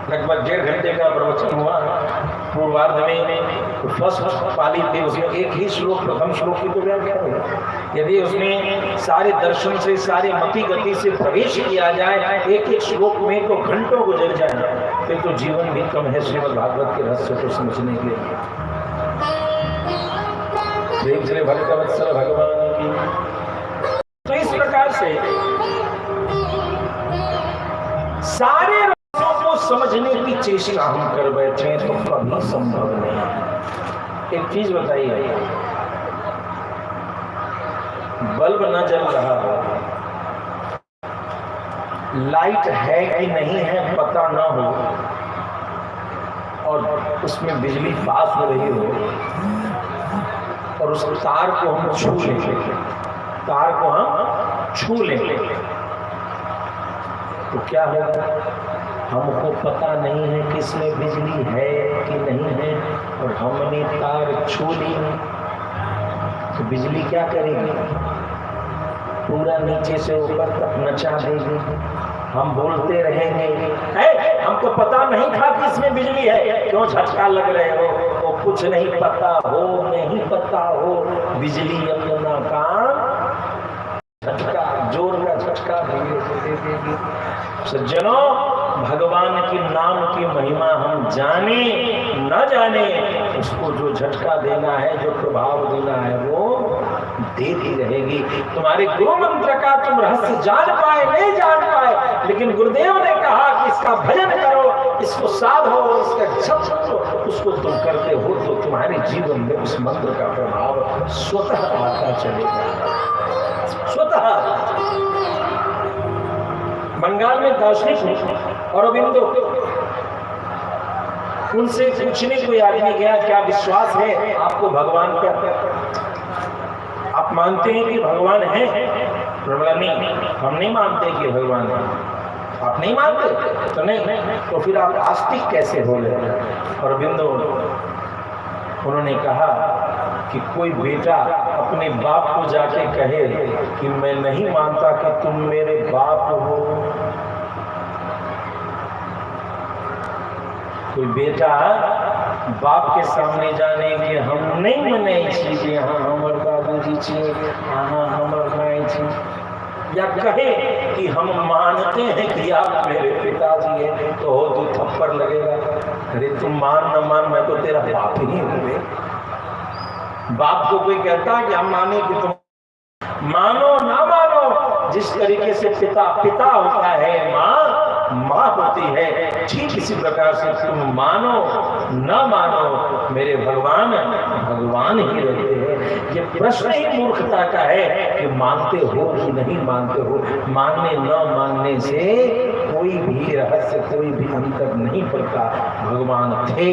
लगभग 1.5 घंटे का प्रवचन हुआ। पूर्वार्ध में फर्स्ट पाली थी, उसमें एक ही श्लोक, प्रथम श्लोक की तो व्याख्या हुई। यदि उसमें सारे दर्शन से, सारे मति गति से प्रवेश किया जाए एक एक श्लोक में तो घंटों गुजर जाए, फिर तो जीवन भी कम है श्रीमद् भागवत के रहस्य को समझने के लिए। देव श्री भक्तवत्सल भगवान की। तो इस प्रकार से सारे समझने की चेष्टा हम कर बैठे तो कभी संभव नहीं। एक चीज बताइए, बल्ब न जल रहा हो, लाइट है कि नहीं है पता ना हो और उसमें बिजली पास हो रही हो और उस तार को हम छू लें, तार को हम छू लें तो क्या होगा? हमको पता नहीं है कि इसमें बिजली है कि नहीं है और हमने तार छू ली तो बिजली क्या करेगी? पूरा नीचे से ऊपर तक नचा देगी। हम बोलते रहेंगे हमको पता नहीं था कि इसमें बिजली है, क्यों झटका लग रहे हो? वो कुछ नहीं पता हो, नहीं पता हो, बिजली अपना काम झटका, जोर का झटका दे देगी। सज्जनों, भगवान के नाम की महिमा हम जाने न जाने, उसको जो झटका देना है, जो प्रभाव देना है, वो देती रहेगी। तुम्हारे गुरु मंत्र का तुम रहस्य जान पाए नहीं जान पाए, लेकिन गुरुदेव ने कहा कि इसका भजन करो, इसको साधो, इसका जप करो, उसको तुम करते हो तो तुम्हारे जीवन में उस मंत्र का प्रभाव स्वतः आता चलेगा, स्वतः। बंगाल में दार्शनिक और अरविंदो, उनसे पूछने कोई आदमी गया क्या विश्वास है आपको भगवान पर? आप मानते हैं कि भगवान है? नहीं, हम नहीं मानते कि भगवान है। आप नहीं मानते तो नहीं, तो फिर आप आस्तिक कैसे हो गए? और अरविंदो उन्होंने कहा कि कोई बेटा अपने बाप को जाके कहे कि मैं नहीं मानता कि तुम मेरे बाप हो, कोई बेटा बाप के सामने जाने कि हम नहीं मने छी, हाँ हमर बाबूजी छी, हाँ हमर माई छी, या कहे कि हम मानते हैं कि आप मेरे पिताजी हैं, तो हो तो थप्पड़ लगेगा। अरे तुम मान न मान, मैं तो तेरा बाप ही हूँ। बाप को कोई कहता है कि हम माने कि तुम मानो ना मानो, जिस तरीके से पिता पिता होता है, माँ माँ होती है, ठीक इसी प्रकार से तुम मानो न मानो, मेरे भगवान भगवान ही रहते हैं। ये प्रश्न ही मूर्खता का है कि मानते हो कि नहीं मानते हो। मानने न मानने से कोई भी रहस्य, कोई भी अंतर नहीं पड़ता। भगवान थे,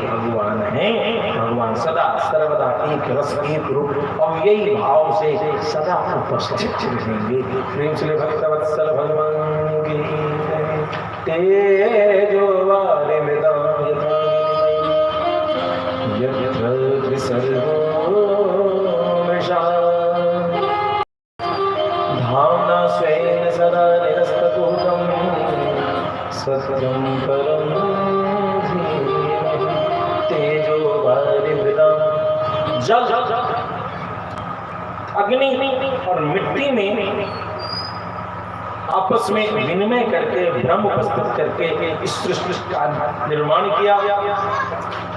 भगवान हैं, भगवान सदा सर्वदा एक रस एक रूप और यही भाव से सदा उपस्थित रहेंगे। प्रेम से भक्तवत्सल भगवान की तेजो वाले मृदाम यत्र विसर्गो मृषा धाम्ना स्वेन सदा निरस्तकुहकं सत्यं परं धीमहि। तेजो वाले मृदाम, जल अग्नि और मिट्टी में आपस में विनिमय करके, ब्रह्म उपस्थित करके इस सृष्टि का निर्माण किया।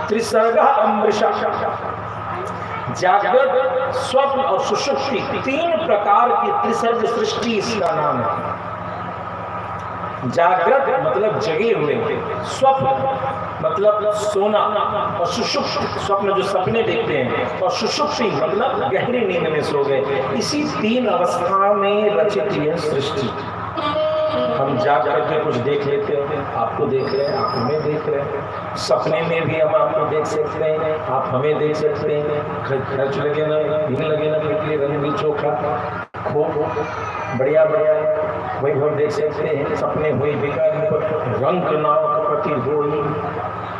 त्रिसर्ग अमृषा, जागृत, स्वप्न और सुषुप्ति, तीन प्रकार की त्रिसर्ग सृष्टि इसका नाम है। जागृत मतलब जगे हुए, स्वप्न मतलब सोना, और सुषुप्ति स्वप्न जो सपने देखते हैं, और सुषुप्ति मतलब गहरी नींद में सो गए। इसी तीन अवस्था में रचित यह सृष्टि। हम जाग करके कुछ देख लेते हैं, आपको देख रहे हैं, आप हमें देख रहे हैं, सपने में भी हम आपको देख सकते हैं, आप हमें देख सकते हैं। खर्च लगे ना, भीड़ लगे ना, बिजली रंग भी चोखा खूब बढ़िया बढ़िया वही हम देख सकते हैं। सपने हुई भिखारी पर रंग नाव कपटी हुई,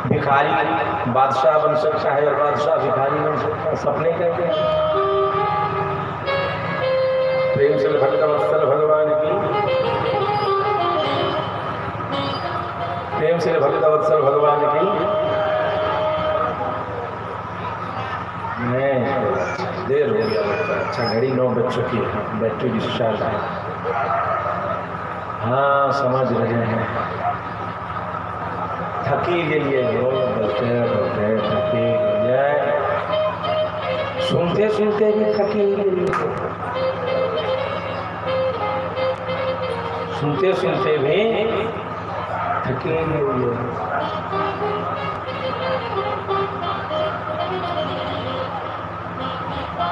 भिखारी बादशाह बन सकता है और बादशाह भिखारी बन सकता है, सपने कहते हैं। प्रेम से भक्तवत्सल भगवान की, प्रेम से भक्तवत्सल भगवान की। मैं देर हो गया लगता है। अच्छा, घड़ी 9 बज चुकी है, बैटरी डिस्चार्ज है। हाँ समझ रहे हैं, थकी गई है, बोलते बोलते थकी गई है, सुनते सुनते भी थकी गई है, सुनते सुनते भी थकी गई है।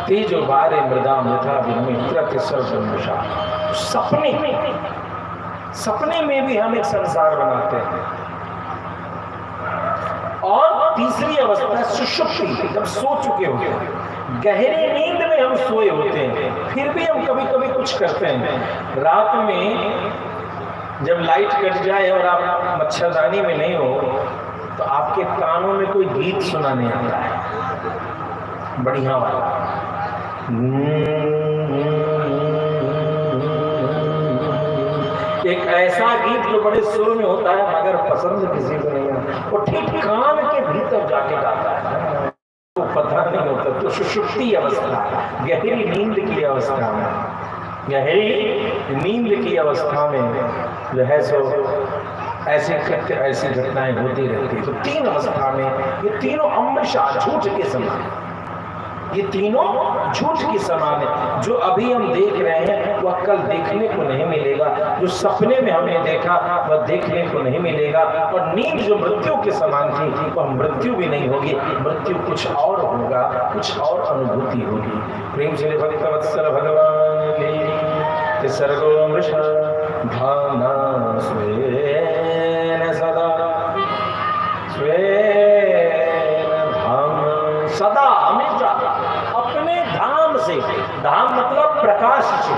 तेजो बारे मृदा मृथा विमित्र सर्वशा। सपने सपने में भी हम एक संसार बनाते हैं। और तीसरी अवस्था सुषुप्ति, जब सो चुके होते हैं, गहरी नींद में हम सोए होते हैं, फिर भी हम कभी कभी कुछ करते हैं। रात में जब लाइट कट जाए और आप मच्छरदानी में नहीं हो तो आपके कानों में कोई गीत सुनाने आता है, बढ़िया वाला, एक ऐसा गीत जो बड़े सुर में होता है मगर पसंद किसी को नहीं आता, वो ठीक कान के भीतर जाके गाता है, तो पता नहीं होता। तो सुषुप्ति अवस्था, गहरी नींद की अवस्था में, गहरी नींद की अवस्था में जो है सो ऐसे कृत्य, ऐसी घटनाएं होती रहती। तो तीन अवस्था में ये तीनों हमेशा झूठ के समान, ये तीनों झूठ के समान है। जो अभी हम देख रहे हैं वह कल देखने को नहीं मिलेगा, जो सपने में हमने देखा वह देखने को नहीं मिलेगा, और नींद जो मृत्यु के समान थी वह मृत्यु भी नहीं होगी, मृत्यु कुछ और होगा, कुछ और अनुभूति होगी। प्रेम से भक्तवत्सल भगवान की सर्गो मृषा धाना स्वेन सदा स्वेन धाम, सदा हमेशा अपने धाम से, धाम मतलब प्रकाश से,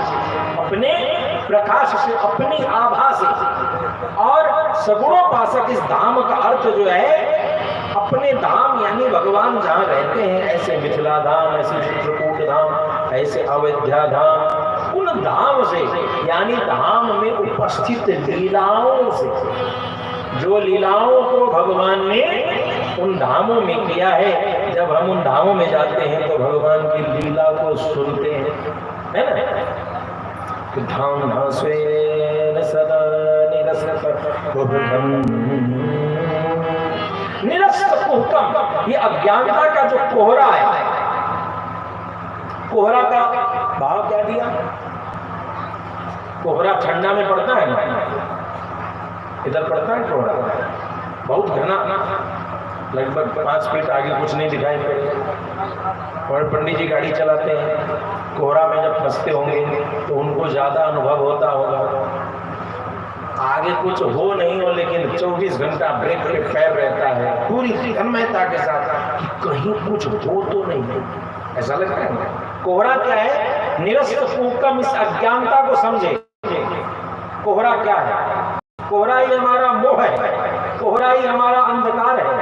अपने प्रकाश से, अपनी आभा से। और सगुणोपासक इस धाम का अर्थ जो है अपने धाम यानी भगवान जहाँ रहते हैं, ऐसे मिथिला धाम, ऐसे चित्रकूट धाम, ऐसे अयोध्या धाम, उन धाम से यानी धाम में उपस्थित लीलाओं से, जो लीलाओं को भगवान ने उन धामों में किया है। जब हम उन धामों में जाते हैं तो भगवान की लीला को सुनते हैं, है ना। तो धाम धास्वेन सदा निरस्त कुहकम, निरस्त कुहकम, ये अज्ञानता का जो कोहरा है, कोहरा का भाव क्या दिया? कोहरा ठंडा में पड़ता है ना, इधर पड़ता है कोहरा बहुत घना, लगभग 5 फीट आगे कुछ नहीं दिखाई पड़ेगा। और पंडित जी गाड़ी चलाते हैं, कोहरा में जब फंसते होंगे तो उनको ज्यादा अनुभव होता होगा। आगे कुछ हो नहीं हो लेकिन 24 घंटा ब्रेक पे पैर रहता है पूरी तन्मयता के साथ कि कहीं कुछ हो तो नहीं, ऐसा लगता है ना। कोहरा क्या है? निरस्त कुहकम, इस अज्ञानता को समझे। कोहरा क्या है? कोहरा ही हमारा मोह है, कोहरा ही हमारा अंधकार है,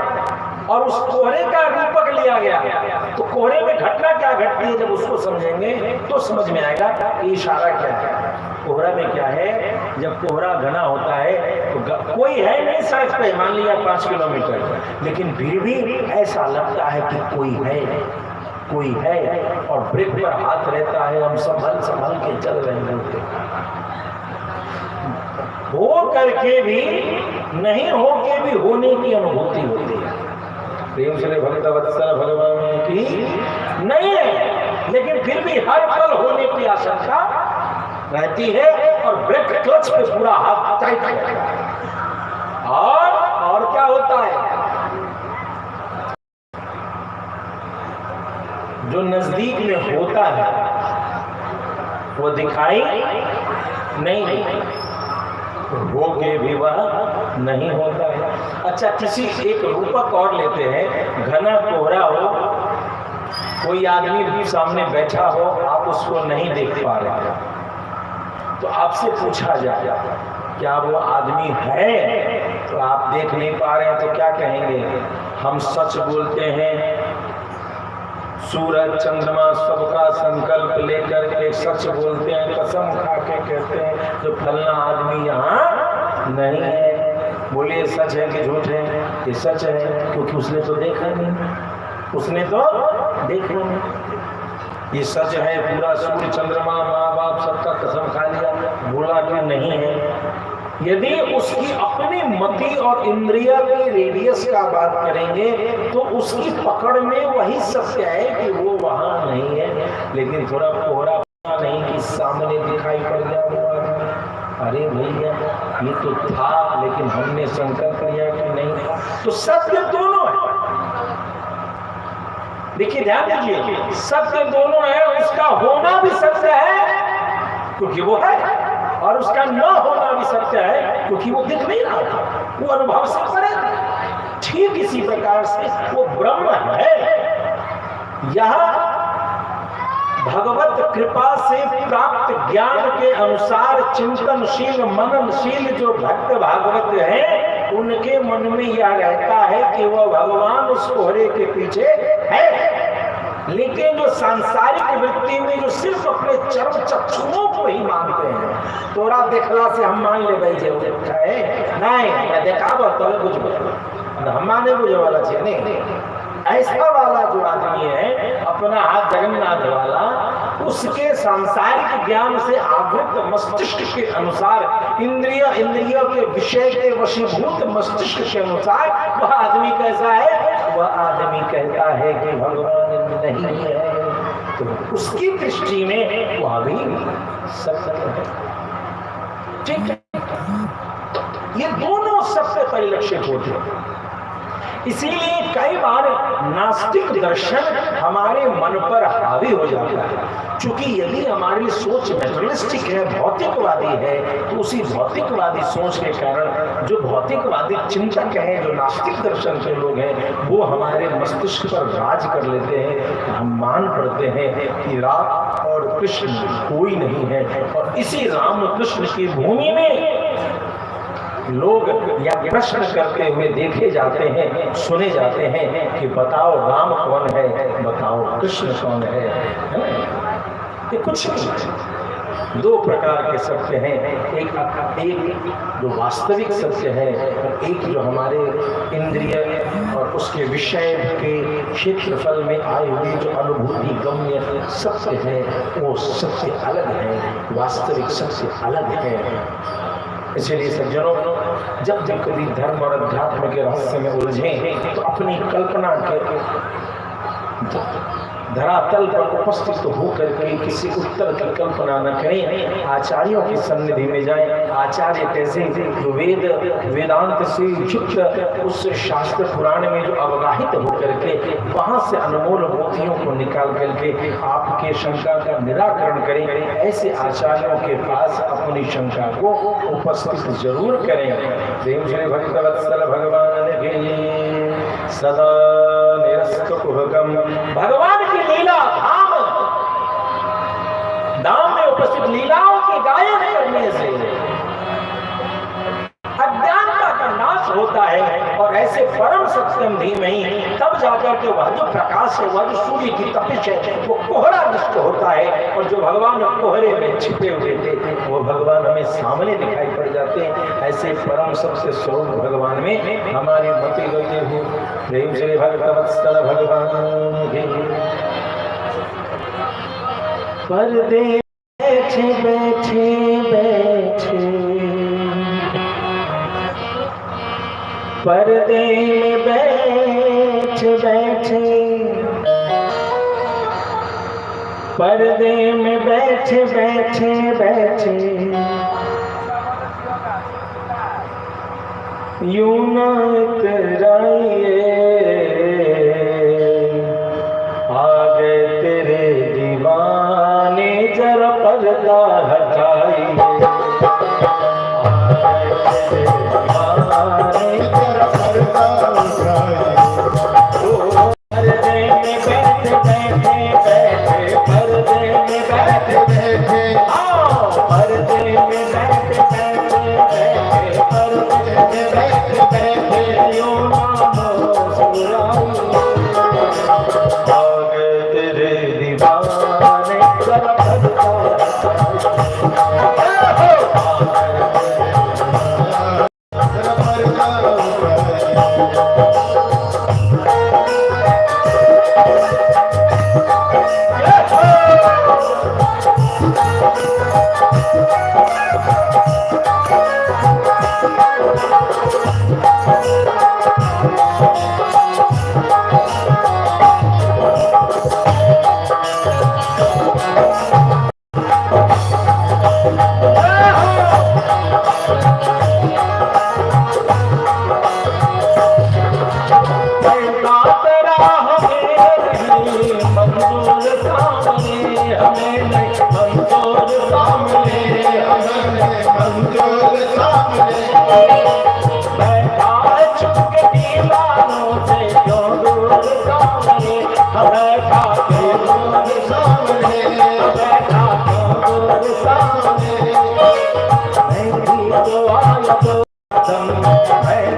और उस कोहरे का रूपक लिया गया। तो कोहरे में घटना क्या घटती है, जब उसको समझेंगे तो समझ में आएगा कि इशारा क्या है। कोहरा में क्या है? जब कोहरा घना होता है तो कोई है नहीं सड़क पे, मान लिया 5 किलोमीटर, लेकिन फिर भी ऐसा लगता है कि कोई है, कोई है, और ब्रेक पर हाथ रहता है, हम संभल के चल रहे होते, हो करके भी नहीं हो के भी होने की अनुभूति होती है। प्रेम से भक्तवत्सल भगवान की नहीं है, लेकिन फिर भी हर पल होने की आशंका रहती है, और ब्रेक क्लच पे पूरा हाथ टाइट रहता है। और क्या होता है? जो नजदीक में होता है वो दिखाई नहीं देता, हो के भी वह नहीं होता है। अच्छा, किसी एक रूपक और लेते हैं, घना कोहरा हो, कोई आदमी सामने बैठा हो, आप उसको नहीं देख पा रहे, तो आपसे पूछा जाए क्या वो आदमी है, तो आप देख नहीं पा रहे हैं, तो क्या कहेंगे? हम सच बोलते हैं, सूरज चंद्रमा सबका संकल्प लेकर के सच बोलते हैं, कसम खा के कहते हैं जो फलना आदमी यहाँ नहीं है। बोलिए सच है कि झूठ है? ये सच है, क्योंकि उसने तो देखा नहीं, उसने तो देखा नहीं। ये सच है, पूरा सूर्य चंद्रमा माँ बाप सबका कसम खा लिया, बोला कि नहीं है। यदि उसकी अपनी मति और इंद्रिय की रेडियस का बात करेंगे तो उसकी पकड़ में वही सत्य है कि वो वहां नहीं है, लेकिन थोड़ा कोहरा नहीं कि सामने दिखाई पड़ गया वो आदमी, अरे भैया ये तो था, लेकिन हमने संकल्प किया कि नहीं। तो सत्य दोनों है, देखिए ध्यान दीजिए, सत्य दोनों है, उसका होना भी सत्य है क्योंकि वो है, और उसका न होना भी सत्य है, क्योंकि वो दिख नहीं रहा था, वो अनुभव से परे था। ठीक इसी प्रकार से वो ब्रह्म है। यह भगवत कृपा से प्राप्त ज्ञान के अनुसार चिंतनशील मननशील जो भक्त भागवत हैं, उनके मन में यह रहता है कि वह भगवान उस कोहरे के पीछे है। लेकिन जो सांसारिक वृत्ति में जो सिर्फ अपने चर्म चक्षुओं को ही मानते हैं, तोरा देखला से हम मान ले भाई जो है नहीं, मैं देखा तो कुछ हम माने बुझे वाला चाहिए नहीं। ऐसा वाला जो आदमी है अपना हाथ जगन्नाथ वाला, उसके सांसारिक ज्ञान से आवृत मस्तिष्क के अनुसार इंद्रियों के विषय के वशीभूत मस्तिष्क के अनुसार वह आदमी कैसा है? वह आदमी कहता है कि भगवान नहीं है, तो उसकी दृष्टि में वह भी सत्य है। ठीक है, ये दोनों सत्य परिलक्षित होते हैं। इसीलिए कई बार नास्तिक दर्शन हमारे मन पर हावी हो जाता है, क्योंकि यदि हमारी सोच मेटेरियलिस्टिक है, भौतिकवादी है, तो उसी भौतिकवादी सोच के कारण जो भौतिकवादी चिंतक हैं, जो नास्तिक दर्शन के लोग हैं, वो हमारे मस्तिष्क पर राज कर लेते हैं। हम मान पड़ते हैं कि राम और कृष्ण कोई नहीं है, और इसी राम कृष्ण की भूमि में लोग या प्रश्न करते हुए देखे जाते हैं, सुने जाते हैं कि बताओ राम कौन है, बताओ कृष्ण कौन है ना? ये कुछ नहीं। दो प्रकार के सत्य हैं, एक जो वास्तविक सत्य है, और एक जो हमारे इंद्रिय और उसके विषय के क्षेत्रफल में आए हुए जो अनुभूति गम्य सत्य है, वो सत्य अलग है, वास्तविक सत्य अलग है। इसलिए सज्जनों, जब जब कभी धर्म और अध्यात्म के रहस्य में उलझें, तो अपनी कल्पना के धरातल पर उपस्थित होकर के किसी उत्तर की कल्पना न करें, आचार्यों की सन्निधि में जाएं। आचार्य कैसे वेदांत से युक्त उस शास्त्र पुराण में जो अवगाहित होकर के वहां से अनमोल मोतियों को निकाल करके आपके शंका का निराकरण करें, ऐसे आचार्यों के पास अपनी शंका को उपस्थित जरूर करें। देव श्री भक्तवत्सल भगवान के सदा निरस्त कुहकम, भगवान की लीला धाम में उपस्थित लीलाओं के गायन करने से अज्ञानता का नाश होता है, और ऐसे परम सत्यम धीमहि तब जाकर के वह जो प्रकाश है, वह जो सूर्य की तपिश है, वो कोहरा नष्ट होता है, और जो भगवान कोहरे में छिपे हुए थे वो भगवान हमें सामने दिखाई पड़ जाते हैं। ऐसे परम सत्य स्वरूप भगवान में हमारी मति गति हो। प्रेम श्री भक्तवत्सल भगवान की। पर्दे बैठे बैठे बैठे, पर्दे में बैठे बैठे, पर्दे में बैठे बैठे बैठे, यूं न कराइए, आगे तेरे दीवाने जरा पर्दा हटाइए,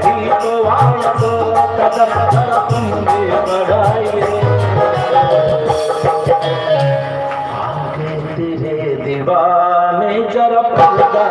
भी तो आया तो कदम जरा तुम भी बढ़ाइए। आगे तेरे दीवाने जरा पर्दा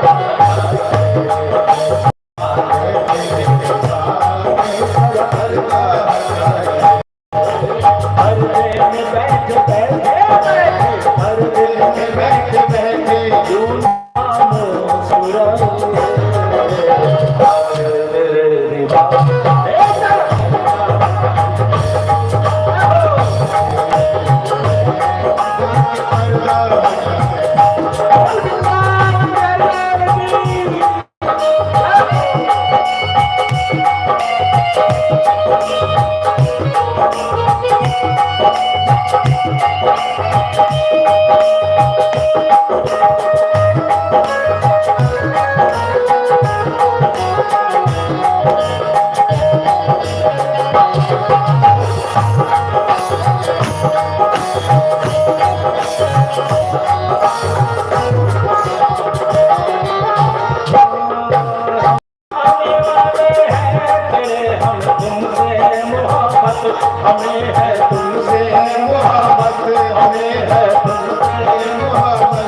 हमें है तुमसे मोहब्बत, हमें है तुमसे मोहब्बत।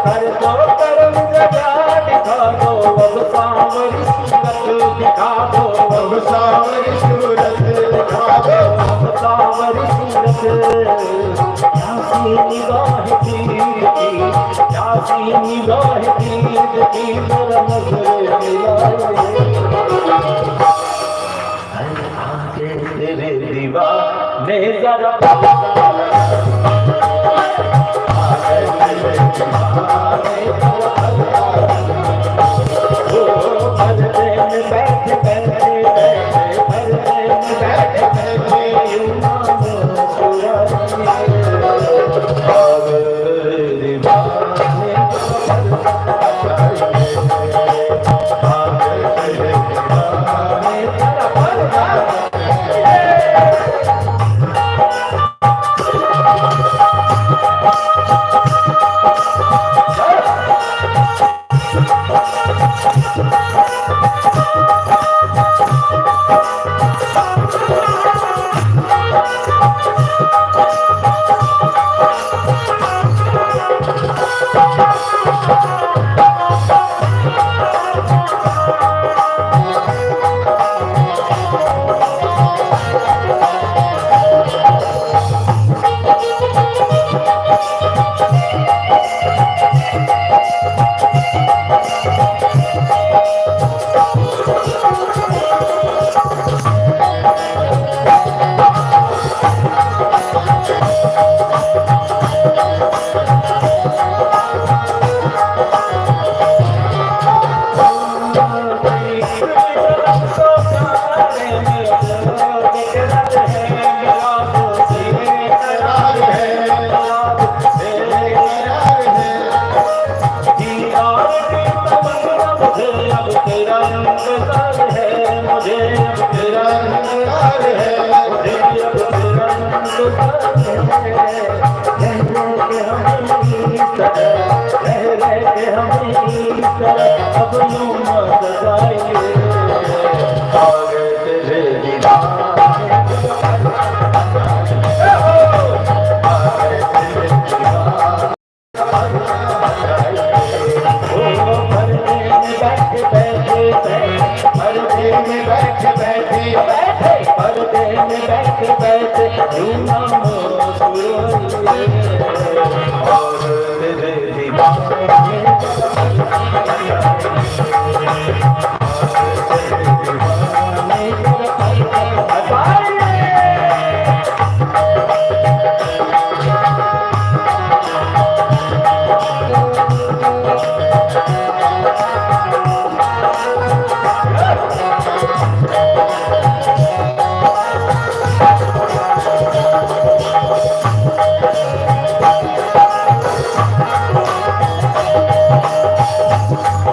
कर दो करम जगा दिखा दो अब सांवरी सूरत दिखा दो, अब सांवरी सूरत दिखा दो, अब सांवरी सूरत। प्यासी निगाह की प्यासी निगाह की जरा नजर मिलाए। तेरे दीवाने जरा पर्दे में बैठ बैठे पर्दे में बैठ बैठे यूं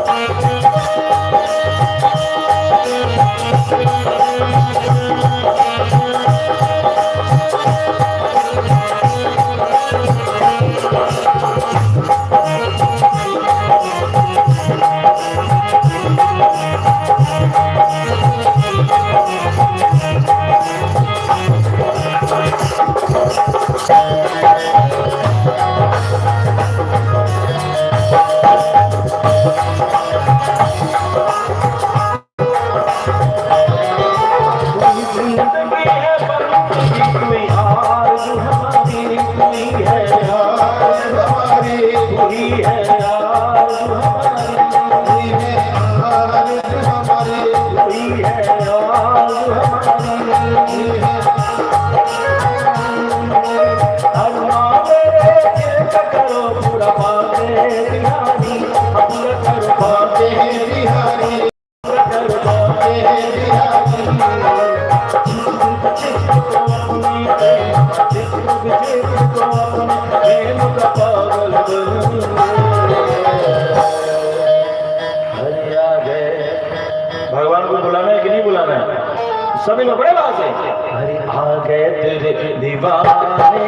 Thank you. आज हमारी अरमान मेरे दिल का करो पूरा बातें बिहारी, पूरा करो बातें बिहारी, पूरा करो बातें बिहारी। भगवान को बुलाना है कि नहीं बुलाना है? सभी लोग बड़े बात है। अरे आ गए तेरे दीवाने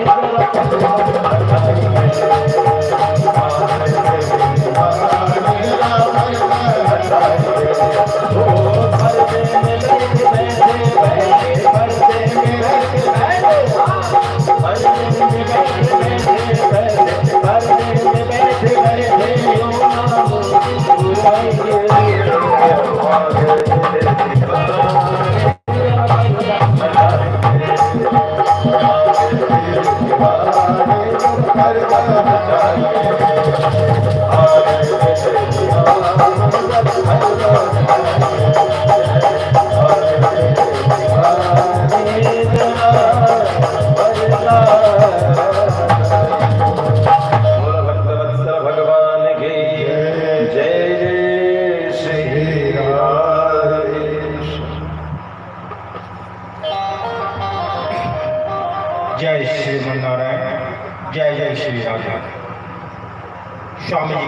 जय श्री नारायण, जय जय श्री राधे। स्वामी जी